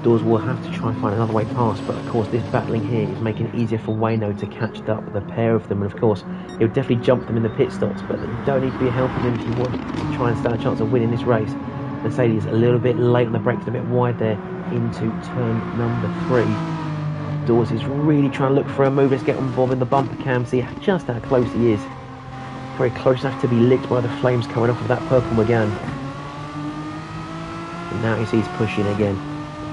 Dawes will have to try and find another way past, but of course this battling here is making it easier for Wayno to catch up with the pair of them, and of course he'll definitely jump them in the pit stops, but they don't need to be helping him if you want to try and stand a chance of winning this race. Mercedes a little bit late on the brakes, a bit wide there into turn number 3. Dawes is really trying to look for a move. Let's get on Bob in the bumper cam, see just how close he is. Very close enough to be licked by the flames coming off of that purple Mégane. And now he sees pushing again,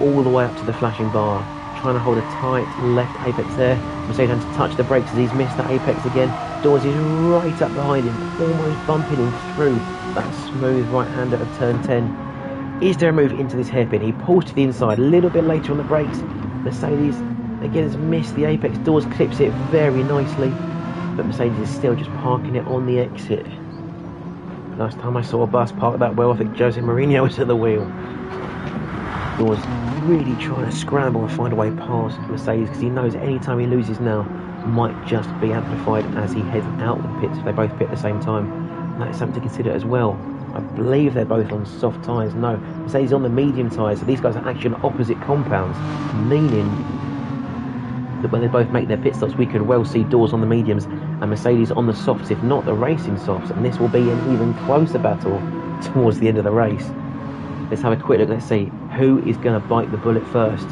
all the way up to the flashing bar, trying to hold a tight left apex there. Mercedes having to touch the brakes as he's missed that apex again. Dawes is right up behind him, almost bumping him through that smooth right-hander of turn 10. Is there a move into this hairpin? He pulls to the inside a little bit later on the brakes. Mercedes again has missed the apex. Dawes clips it very nicely, but Mercedes is still just parking it on the exit. Last time I saw a bus park that well, I think Jose Mourinho was at the wheel. Dawes really trying to scramble and find a way past Mercedes, because he knows any time he loses now might just be amplified as he heads out of the pits if they both pit at the same time. And that is something to consider as well. I believe they're both on soft tyres. No, Mercedes on the medium tyres, so these guys are actually on opposite compounds, meaning that when they both make their pit stops, we could well see Dawes on the mediums and Mercedes on the softs, if not the racing softs, and this will be an even closer battle towards the end of the race. Let's have a quick look. Let's see who is going to bite the bullet first.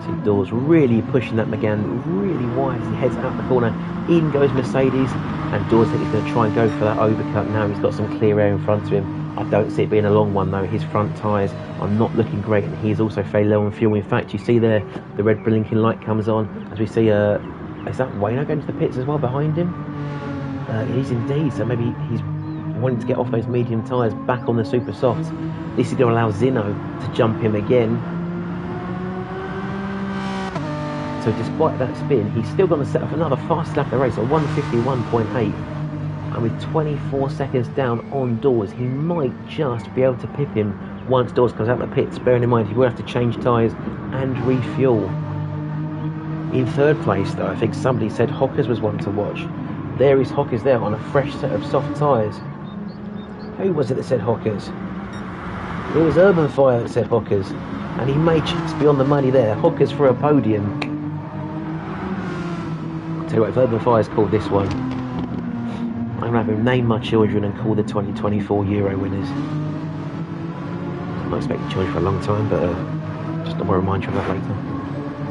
See Dawes really pushing that Mégane really wide as he heads out the corner. In goes Mercedes, and Dawes is going to try and go for that overcut now. He's got some clear air in front of him. I don't see it being a long one though. His front tyres are not looking great, and he is also fairly low on fuel. In fact, you see there the red blinking light comes on as we see is that Wayno going to the pits as well behind him? It is indeed. So maybe he's wanting to get off those medium tyres back on the super softs. This is going to allow Zino to jump him again. So despite that spin, he's still going to set up another fast lap of the race at 151.8. And with 24 seconds down on Dawes, he might just be able to pip him once Dawes comes out of the pits, bearing in mind he will have to change tyres and refuel. In third place though, I think somebody said Hockers was one to watch. There is Hockers there on a fresh set of soft tyres. Who was it that said Hockers? It was Urban Fire that said Hockers, and he may just be on the money there. Hockers for a podium. I'll tell you what, if Urban Fire's called this one, I'm going to have to name my children and call the 2024 Euro winners. I'm not expecting children for a long time, but just don't want to remind you of that later.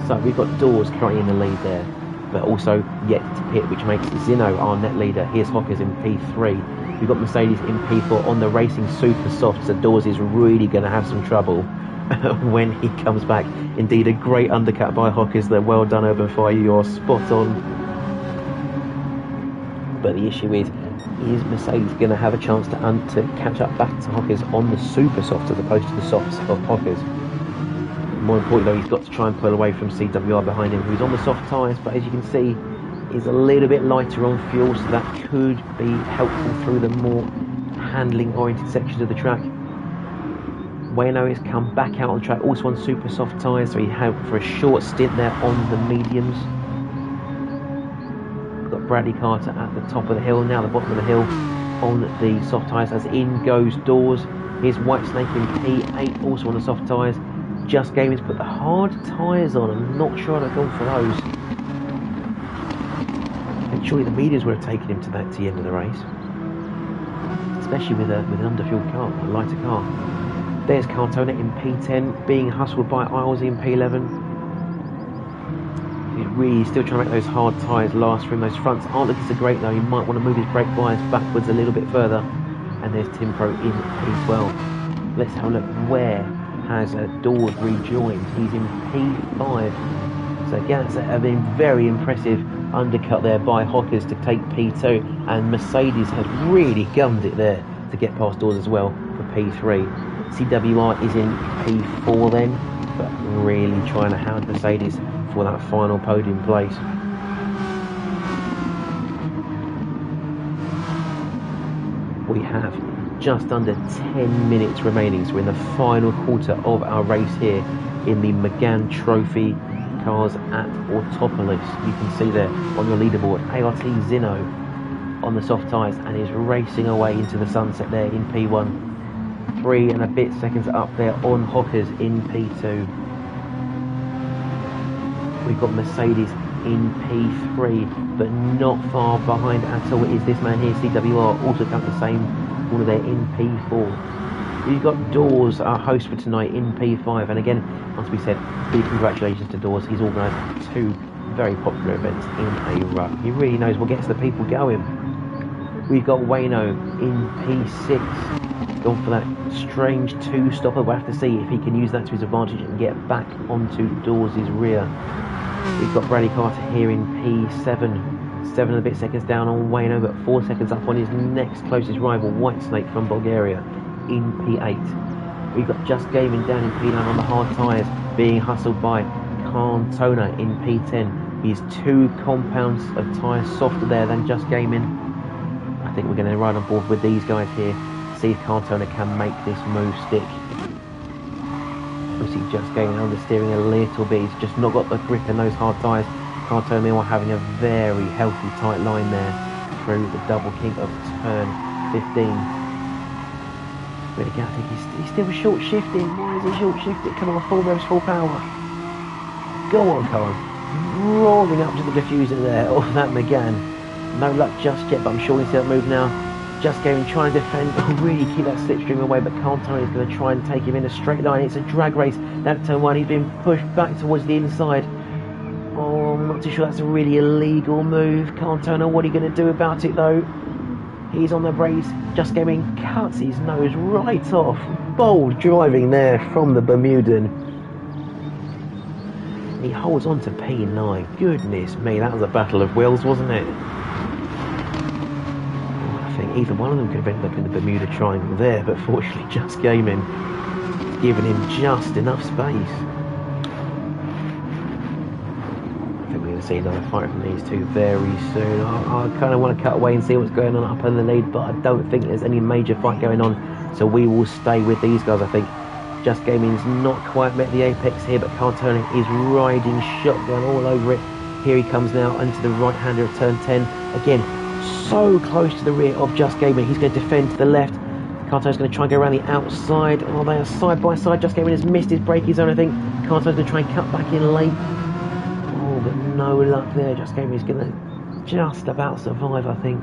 So we've got Dawes currently in the lead there, but also yet to pit, which makes Zino our net leader. Here's Hockers in P3. We've got Mercedes in P4 on the racing super soft, so Dawes is really going to have some trouble when he comes back. Indeed, a great undercut by Hockers there. Well done, Urban Fire, you're spot on. But the issue is Mercedes going to have a chance to catch up back to Hockers on the super softs as opposed to the softs of Hockers? More importantly though, he's got to try and pull away from CWR behind him, who's on the soft tyres, but as you can see, is a little bit lighter on fuel, so that could be helpful through the more handling oriented sections of the track. Wayno has come back out on track, also on super soft tyres, so he had for a short stint there on the mediums. We've got Bradley Carter at the top of the hill, now the bottom of the hill on the soft tyres as in goes Dawes. Here's Whitesnake in P8, also on the soft tyres. Just Gaming to put the hard tyres on. I'm not sure I'd have gone for those. And surely the medias would have taken him to the end of the race, especially with an underfueled car, a lighter car. There's Cartona in P10, being hustled by Isles in P11. He's really still trying to make those hard tyres last for him. Those fronts aren't looking so great though. He might want to move his brake bias backwards a little bit further. And there's Tim Pro in P12. Let's have a look. Where has Dawes rejoined? He's in P5. So again, it's a very impressive undercut there by Hockers to take P2, and Mercedes has really gummed it there to get past Dawes as well for P3. CWR is in P4 then, but really trying to hound Mercedes for that final podium place. We have just under 10 minutes remaining, so we're in the final quarter of our race here in the Mégane Trophy cars at Autopolis. You can see there on your leaderboard ART Zino on the soft tyres and is racing away into the sunset there in P1. 3 and a bit seconds up there on Hockers in P2. We've got Mercedes in P3, but not far behind at all is this man here, CWR, also done the same, all of there in P4. We've got Dawes, our host for tonight, in P5, and again, as we said, big congratulations to Dawes. He's organised 2 very popular events in a row. He really knows what gets the people going. We've got Wayno in P6, gone for that strange 2-stopper. We'll have to see if he can use that to his advantage and get back onto Dawes' rear. We've got Bradley Carter here in P7, 7 and a bit seconds down on Wayno, but 4 seconds up on his next closest rival, Whitesnake from Bulgaria, in P8. We've got Just Gaming down in P9 on the hard tyres, being hustled by Cantona in P10. He's 2 compounds of tyres softer there than Just Gaming. I think we're going to ride on board with these guys here, see if Cantona can make this move stick. We see Just Gaming understeering a little bit. He's just not got the grip in those hard tyres. Cantona are having a very healthy tight line there through the double kick of turn 15. But again, I think he's still short shifting. Why is he short shifting? Come on, full revs, full power. Go on, Colin. Roaring up to the diffuser there of that Mégane. No luck just yet, but I'm sure we see that move now. Just Gaming trying to defend, really keep that slipstream away, but Cantona is going to try and take him in a straight line. It's a drag race. That turn 1, he's been pushed back towards the inside. Oh, I'm not too sure that's a really illegal move. Cantona, what are you going to do about it though? He's on the brakes. Just Gaming cuts his nose right off. Bold driving there from the Bermudan. He holds on to P9. Goodness me, that was a battle of wills, wasn't it? Either one of them could have ended up in the Bermuda Triangle there, but fortunately Just Gaming giving him just enough space. I think we're going to see another fight from these two very soon. I kind of want to cut away and see what's going on up in the lead, but I don't think there's any major fight going on, so we will stay with these guys. I think Just Gaming's not quite met the apex here, but Cantona is riding shotgun all over it. Here he comes now into the right hander of turn 10. Again, so close to the rear of Just Gaming. He's going to defend to the left. Cantona's going to try and go around the outside. Oh, they are side by side. Just Gaming has missed his braking zone, I think. Cantona's going to try and cut back in late. Oh, but no luck there. Just Gaming is going to just about survive, I think.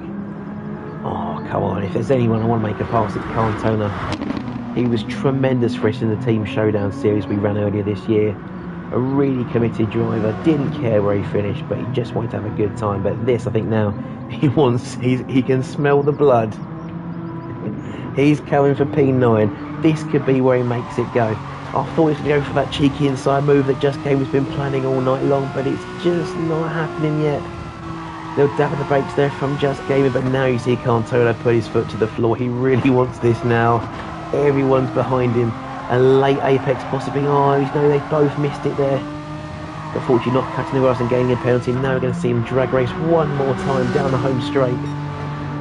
Oh, come on. If there's anyone I want to make a pass, it's Cantona. He was tremendous for us in the Team Showdown series we ran earlier this year. A really committed driver, didn't care where he finished, but he just wanted to have a good time. But this, I think now, he can smell the blood. He's coming for P9. This could be where he makes it go. I thought he was going to go for that cheeky inside move that Just Gaming's been planning all night long, but it's just not happening yet. They'll dab at the brakes there from Just Gaming, but now you see Cantona put his foot to the floor. He really wants this now. Everyone's behind him. A late apex possibly. Oh, no, they both missed it there. But fortunately not cutting the grass and gaining a penalty. Now we're going to see him drag race one more time down the home straight.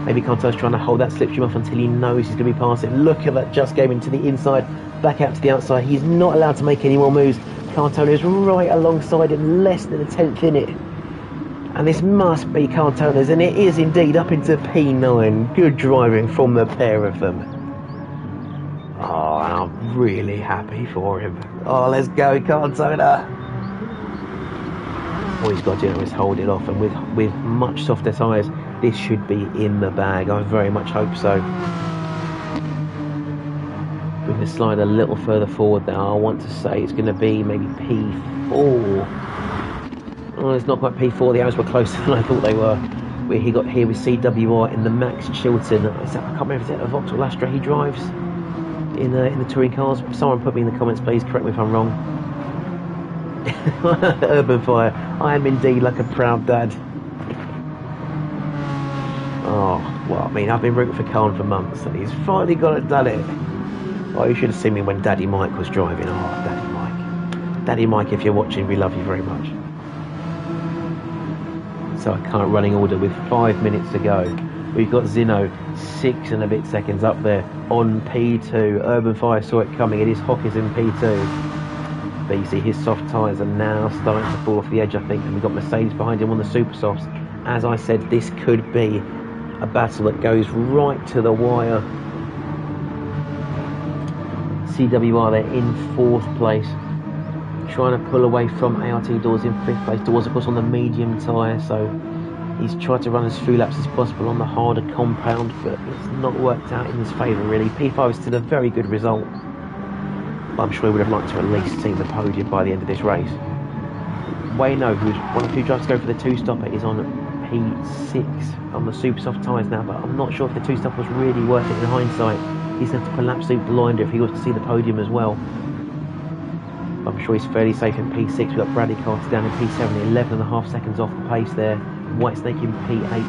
Maybe Cantona's trying to hold that slipstream off until he knows he's going to be passing. Look at that Just Gaming to the inside, back out to the outside. He's not allowed to make any more moves. Cantona is right alongside him, less than a tenth in it. And this must be Cantona's, and it is indeed, up into P9. Good driving from the pair of them. Oh, I'm really happy for him. Oh, let's go, Cantona. All he's got to do is hold it off, and with much softer tyres, this should be in the bag. I very much hope so. We're going to slide a little further forward now. I want to say it's going to be maybe P4. Oh, it's not quite P4. The arrows were closer than I thought they were. He got here with CWR in the Max Chilton. I can't remember if it's a Vauxhall Astra he drives in the touring cars. Someone put me in the comments, please. Correct me if I'm wrong. Urban Fire. I am indeed like a proud dad. Oh, well, I mean, I've been rooting for Khan for months, and he's finally got it done it. Oh, you should have seen me when Daddy Mike was driving. Oh, Daddy Mike. Daddy Mike, if you're watching, we love you very much. So a current running order with 5 minutes to go. We've got Zino 6 and a bit seconds up there on P2. Urban Fire saw it coming. It is Hockers in P2. But you see his soft tyres are now starting to fall off the edge, I think. And we've got Mercedes behind him on the super softs. As I said, this could be a battle that goes right to the wire. CWR there in 4th place, trying to pull away from ART Doors in 5th place. Doors, of course, on the medium tyre, so he's tried to run as few laps as possible on the harder compound, but it's not worked out in his favour, really. P5 is still a very good result, but I'm sure he would have liked to at least see the podium by the end of this race. Wayno, who's one of the 2 drivers to go for the 2-stopper, is on P6 on the super soft tyres now, but I'm not sure if the 2-stopper was really worth it in hindsight. He's going to have to put an absolute blinder if he wants to see the podium as well. I'm sure he's fairly safe in P6. We've got Bradley Carter down in P7, 11.5 seconds off the pace there. Whitesnake in P8.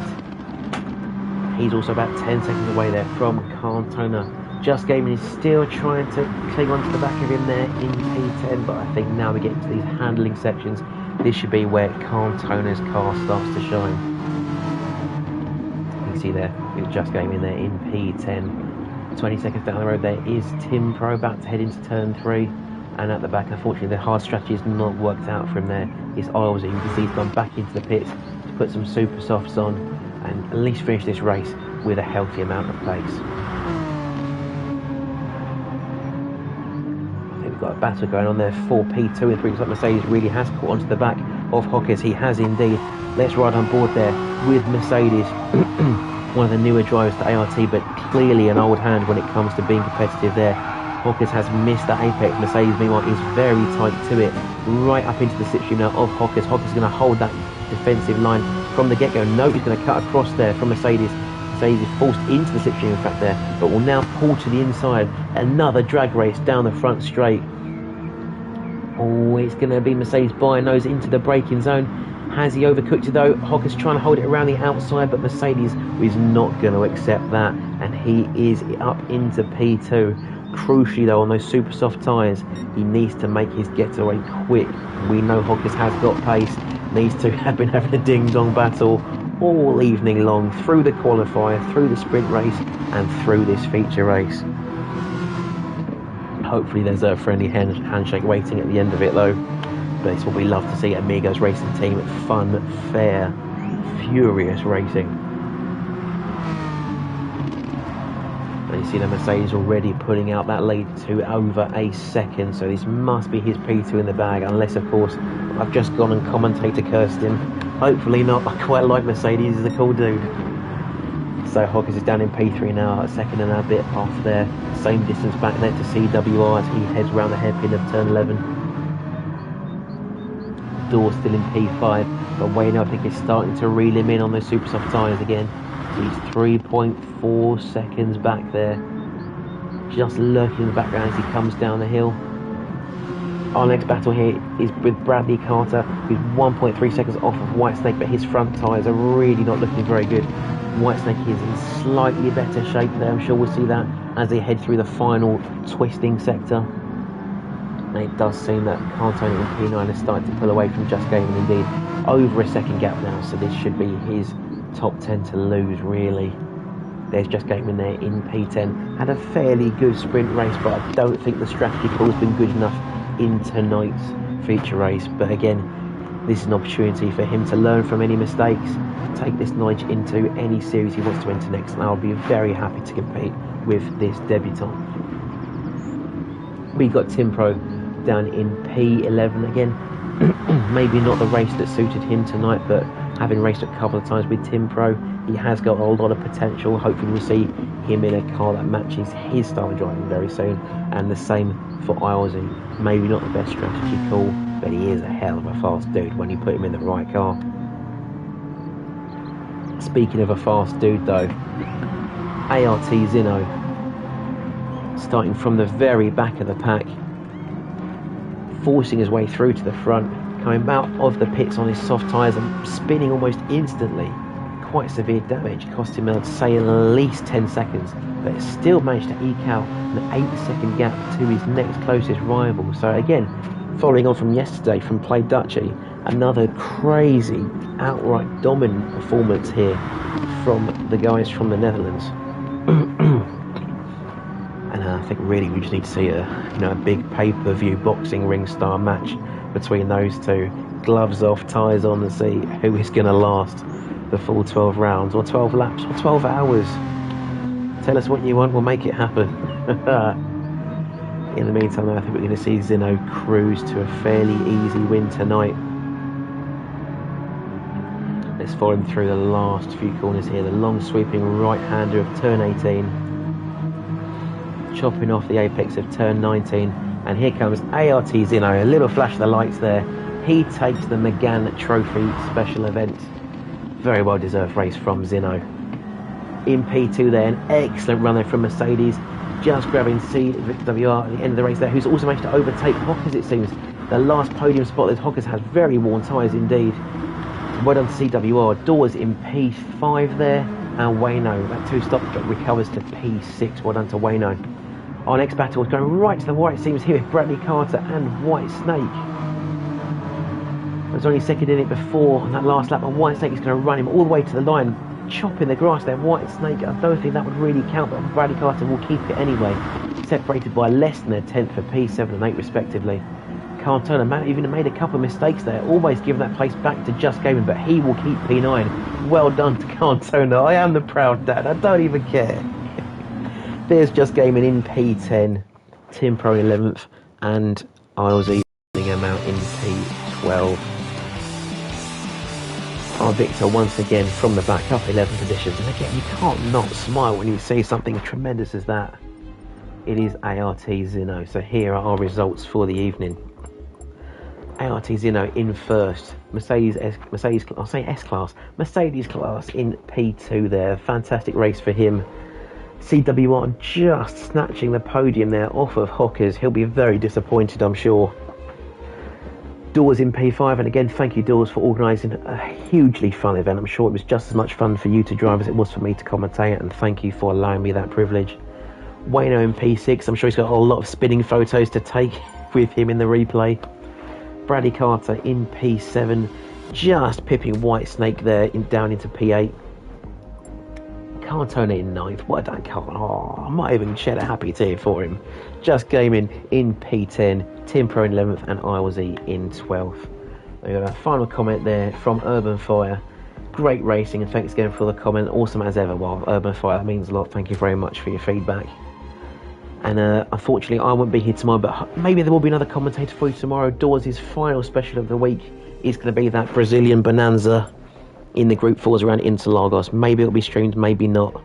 He's also about 10 seconds away there from Cantona. Just Gaming is still trying to cling onto the back of him there in P10, but I think now we get into these handling sections. This should be where Cantona's car starts to shine. You can see there, with Just Gaming there in P10. 20 seconds down the road there is Tim Pro about to head into turn 3. And at the back, unfortunately, the hard strategy has not worked out for him there. It's Isles, you can see he's gone back into the pits to put some super softs on and at least finish this race with a healthy amount of pace. I think we've got a battle going on there for P2 and 3. Looks like Mercedes really has caught onto the back of Hockers. He has indeed. Let's ride on board there with Mercedes. One of the newer drivers to ART, but clearly an old hand when it comes to being competitive there. Hockers has missed that apex. Mercedes, meanwhile, is very tight to it, right up into the slipstream now of Hockers. Hockers is going to hold that defensive line from the get-go. No, he's going to cut across there from Mercedes. Mercedes is forced into the slipstream, in fact, there, but will now pull to the inside. Another drag race down the front straight. Oh, it's going to be Mercedes by nose into the braking zone. Has he overcooked it though? Hockers trying to hold it around the outside, but Mercedes is not going to accept that, and he is up into P2. Crucially though, on those super soft tyres, he needs to make his getaway quick. We know Hockers has got pace, needs to have been having a ding-dong battle all evening long, through the qualifier, through the sprint race, and through this feature race. Hopefully there's a friendly handshake waiting at the end of it though. But it's what we love to see at Amigos Racing Team. Fun, fair, furious racing. And you see the Mercedes already pulling out that lead to over a second, so this must be his P2 in the bag, unless of course I've just gone and commentator cursed him. Hopefully not. I quite like Mercedes, he's a cool dude. So Hockers is down in P3 now, a second and a bit off there. Same distance back there to CWR as he heads round the hairpin of turn 11. Door still in P5, but Wayno I think is starting to reel him in on those super soft tyres again. He's 3.4 seconds back there, just lurking in the background as he comes down the hill. Our next battle here is with Bradley Carter, who's 1.3 seconds off of Whitesnake, but his front tyres are really not looking very good. Whitesnake is in slightly better shape there. I'm sure we'll see that as they head through the final twisting sector. And it does seem that Cantona in P9 has started to pull away from Just Gaming indeed. Over a second gap now, so this should be his top 10 to lose, really. There's Just Gaming there in P10. Had a fairly good sprint race, but I don't think the strategy call has been good enough in tonight's feature race. But again, this is an opportunity for him to learn from any mistakes, take this knowledge into any series he wants to enter next, and I'll be very happy to compete with this debutant. We got Tim Pro down in P11 again. Maybe not the race that suited him tonight, but having raced a couple of times with Tim Pro, he has got a lot of potential. Hopefully we'll see him in a car that matches his style of driving very soon, and the same for Ilesy. Maybe not the best strategy call, but he is a hell of a fast dude when you put him in the right car. Speaking of a fast dude though, ART Zino, starting from the very back of the pack, forcing his way through to the front, coming out of the pits on his soft tyres and spinning almost instantly. Quite severe damage, cost him, I'd say, at least 10 seconds, but still managed to eke out an 8-second gap to his next closest rival. So again, following on from yesterday from Play Dutchy, another crazy, outright dominant performance here from the guys from the Netherlands. And I think really we just need to see a big pay-per-view boxing ring star match between those two. Gloves off, tyres on, and see who is going to last the full 12 rounds, or 12 laps, or 12 hours. Tell us what you want, we'll make it happen. In the meantime, I think we're going to see Zino cruise to a fairly easy win tonight. Let's follow him through the last few corners here. The long sweeping right-hander of turn 18. Chopping off the apex of turn 19. And here comes ART Zino. A little flash of the lights there. He takes the Mégane Trophy special event. Very well deserved race from Zino. In P2 there, an excellent run there from Mercedes. Just grabbing CWR at the end of the race there, who's also managed to overtake Hockers, it seems. The last podium spot that Hockers has very worn tyres indeed. Well done to CWR. Dawes in P5 there, and Wayno, that two-stop drop, recovers to P6. Well done to Wayno. Our next battle is going right to the wire, it seems, here with Bradley Carter and White Snake. Was only second in it before on that last lap, and White Snake is going to run him all the way to the line, chopping the grass there. White Snake, I don't think that would really count, but Bradley Carter will keep it anyway. Separated by less than a tenth for P7 and 8 respectively. Cantona even made a couple of mistakes there, always giving that place back to Just Gaming, but he will keep P9. Well done to Cantona. I am the proud dad, I don't even care. There's Just Gaming in P10, Tim Pro 11th, and Isles evening him out in P12. Our Victor once again from the back, up 11 positions, and again you can't not smile when you see something tremendous as that. It is ART Zino. So here are our results for the evening. ART Zino in first, Mercedes S-Class, Mercedes class in P2 there, fantastic race for him. CWR just snatching the podium there off of Hockers. He'll be very disappointed, I'm sure. Dawes in P5, and again thank you Dawes for organising a hugely fun event. I'm sure it was just as much fun for you to drive as it was for me to commentate, and thank you for allowing me that privilege. Wayno in P6, I'm sure he's got a lot of spinning photos to take with him in the replay. Bradley Carter in P7, just pipping White Snake there down into P8. Cantona in 9th. What a damn Cantona. Oh, I might even shed a happy tear for him. Just Gaming in P10, Tim Pro in 11th, and Islesy in 12th. We got a final comment there from Urban Fire. Great racing, and thanks again for the comment. Awesome as ever. Well, Urban Fire, that means a lot. Thank you very much for your feedback. And unfortunately, I won't be here tomorrow, but maybe there will be another commentator for you tomorrow. Dawes' final special of the week is going to be that Brazilian Bonanza in the Group 4s around Interlagos. Maybe it'll be streamed, maybe not.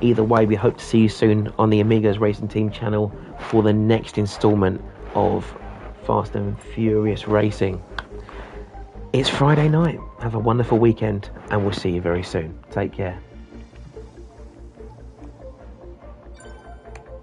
Either way, we hope to see you soon on the Amigos Racing Team channel for the next instalment of Fast and Furious Racing. It's Friday night. Have a wonderful weekend, and we'll see you very soon. Take care.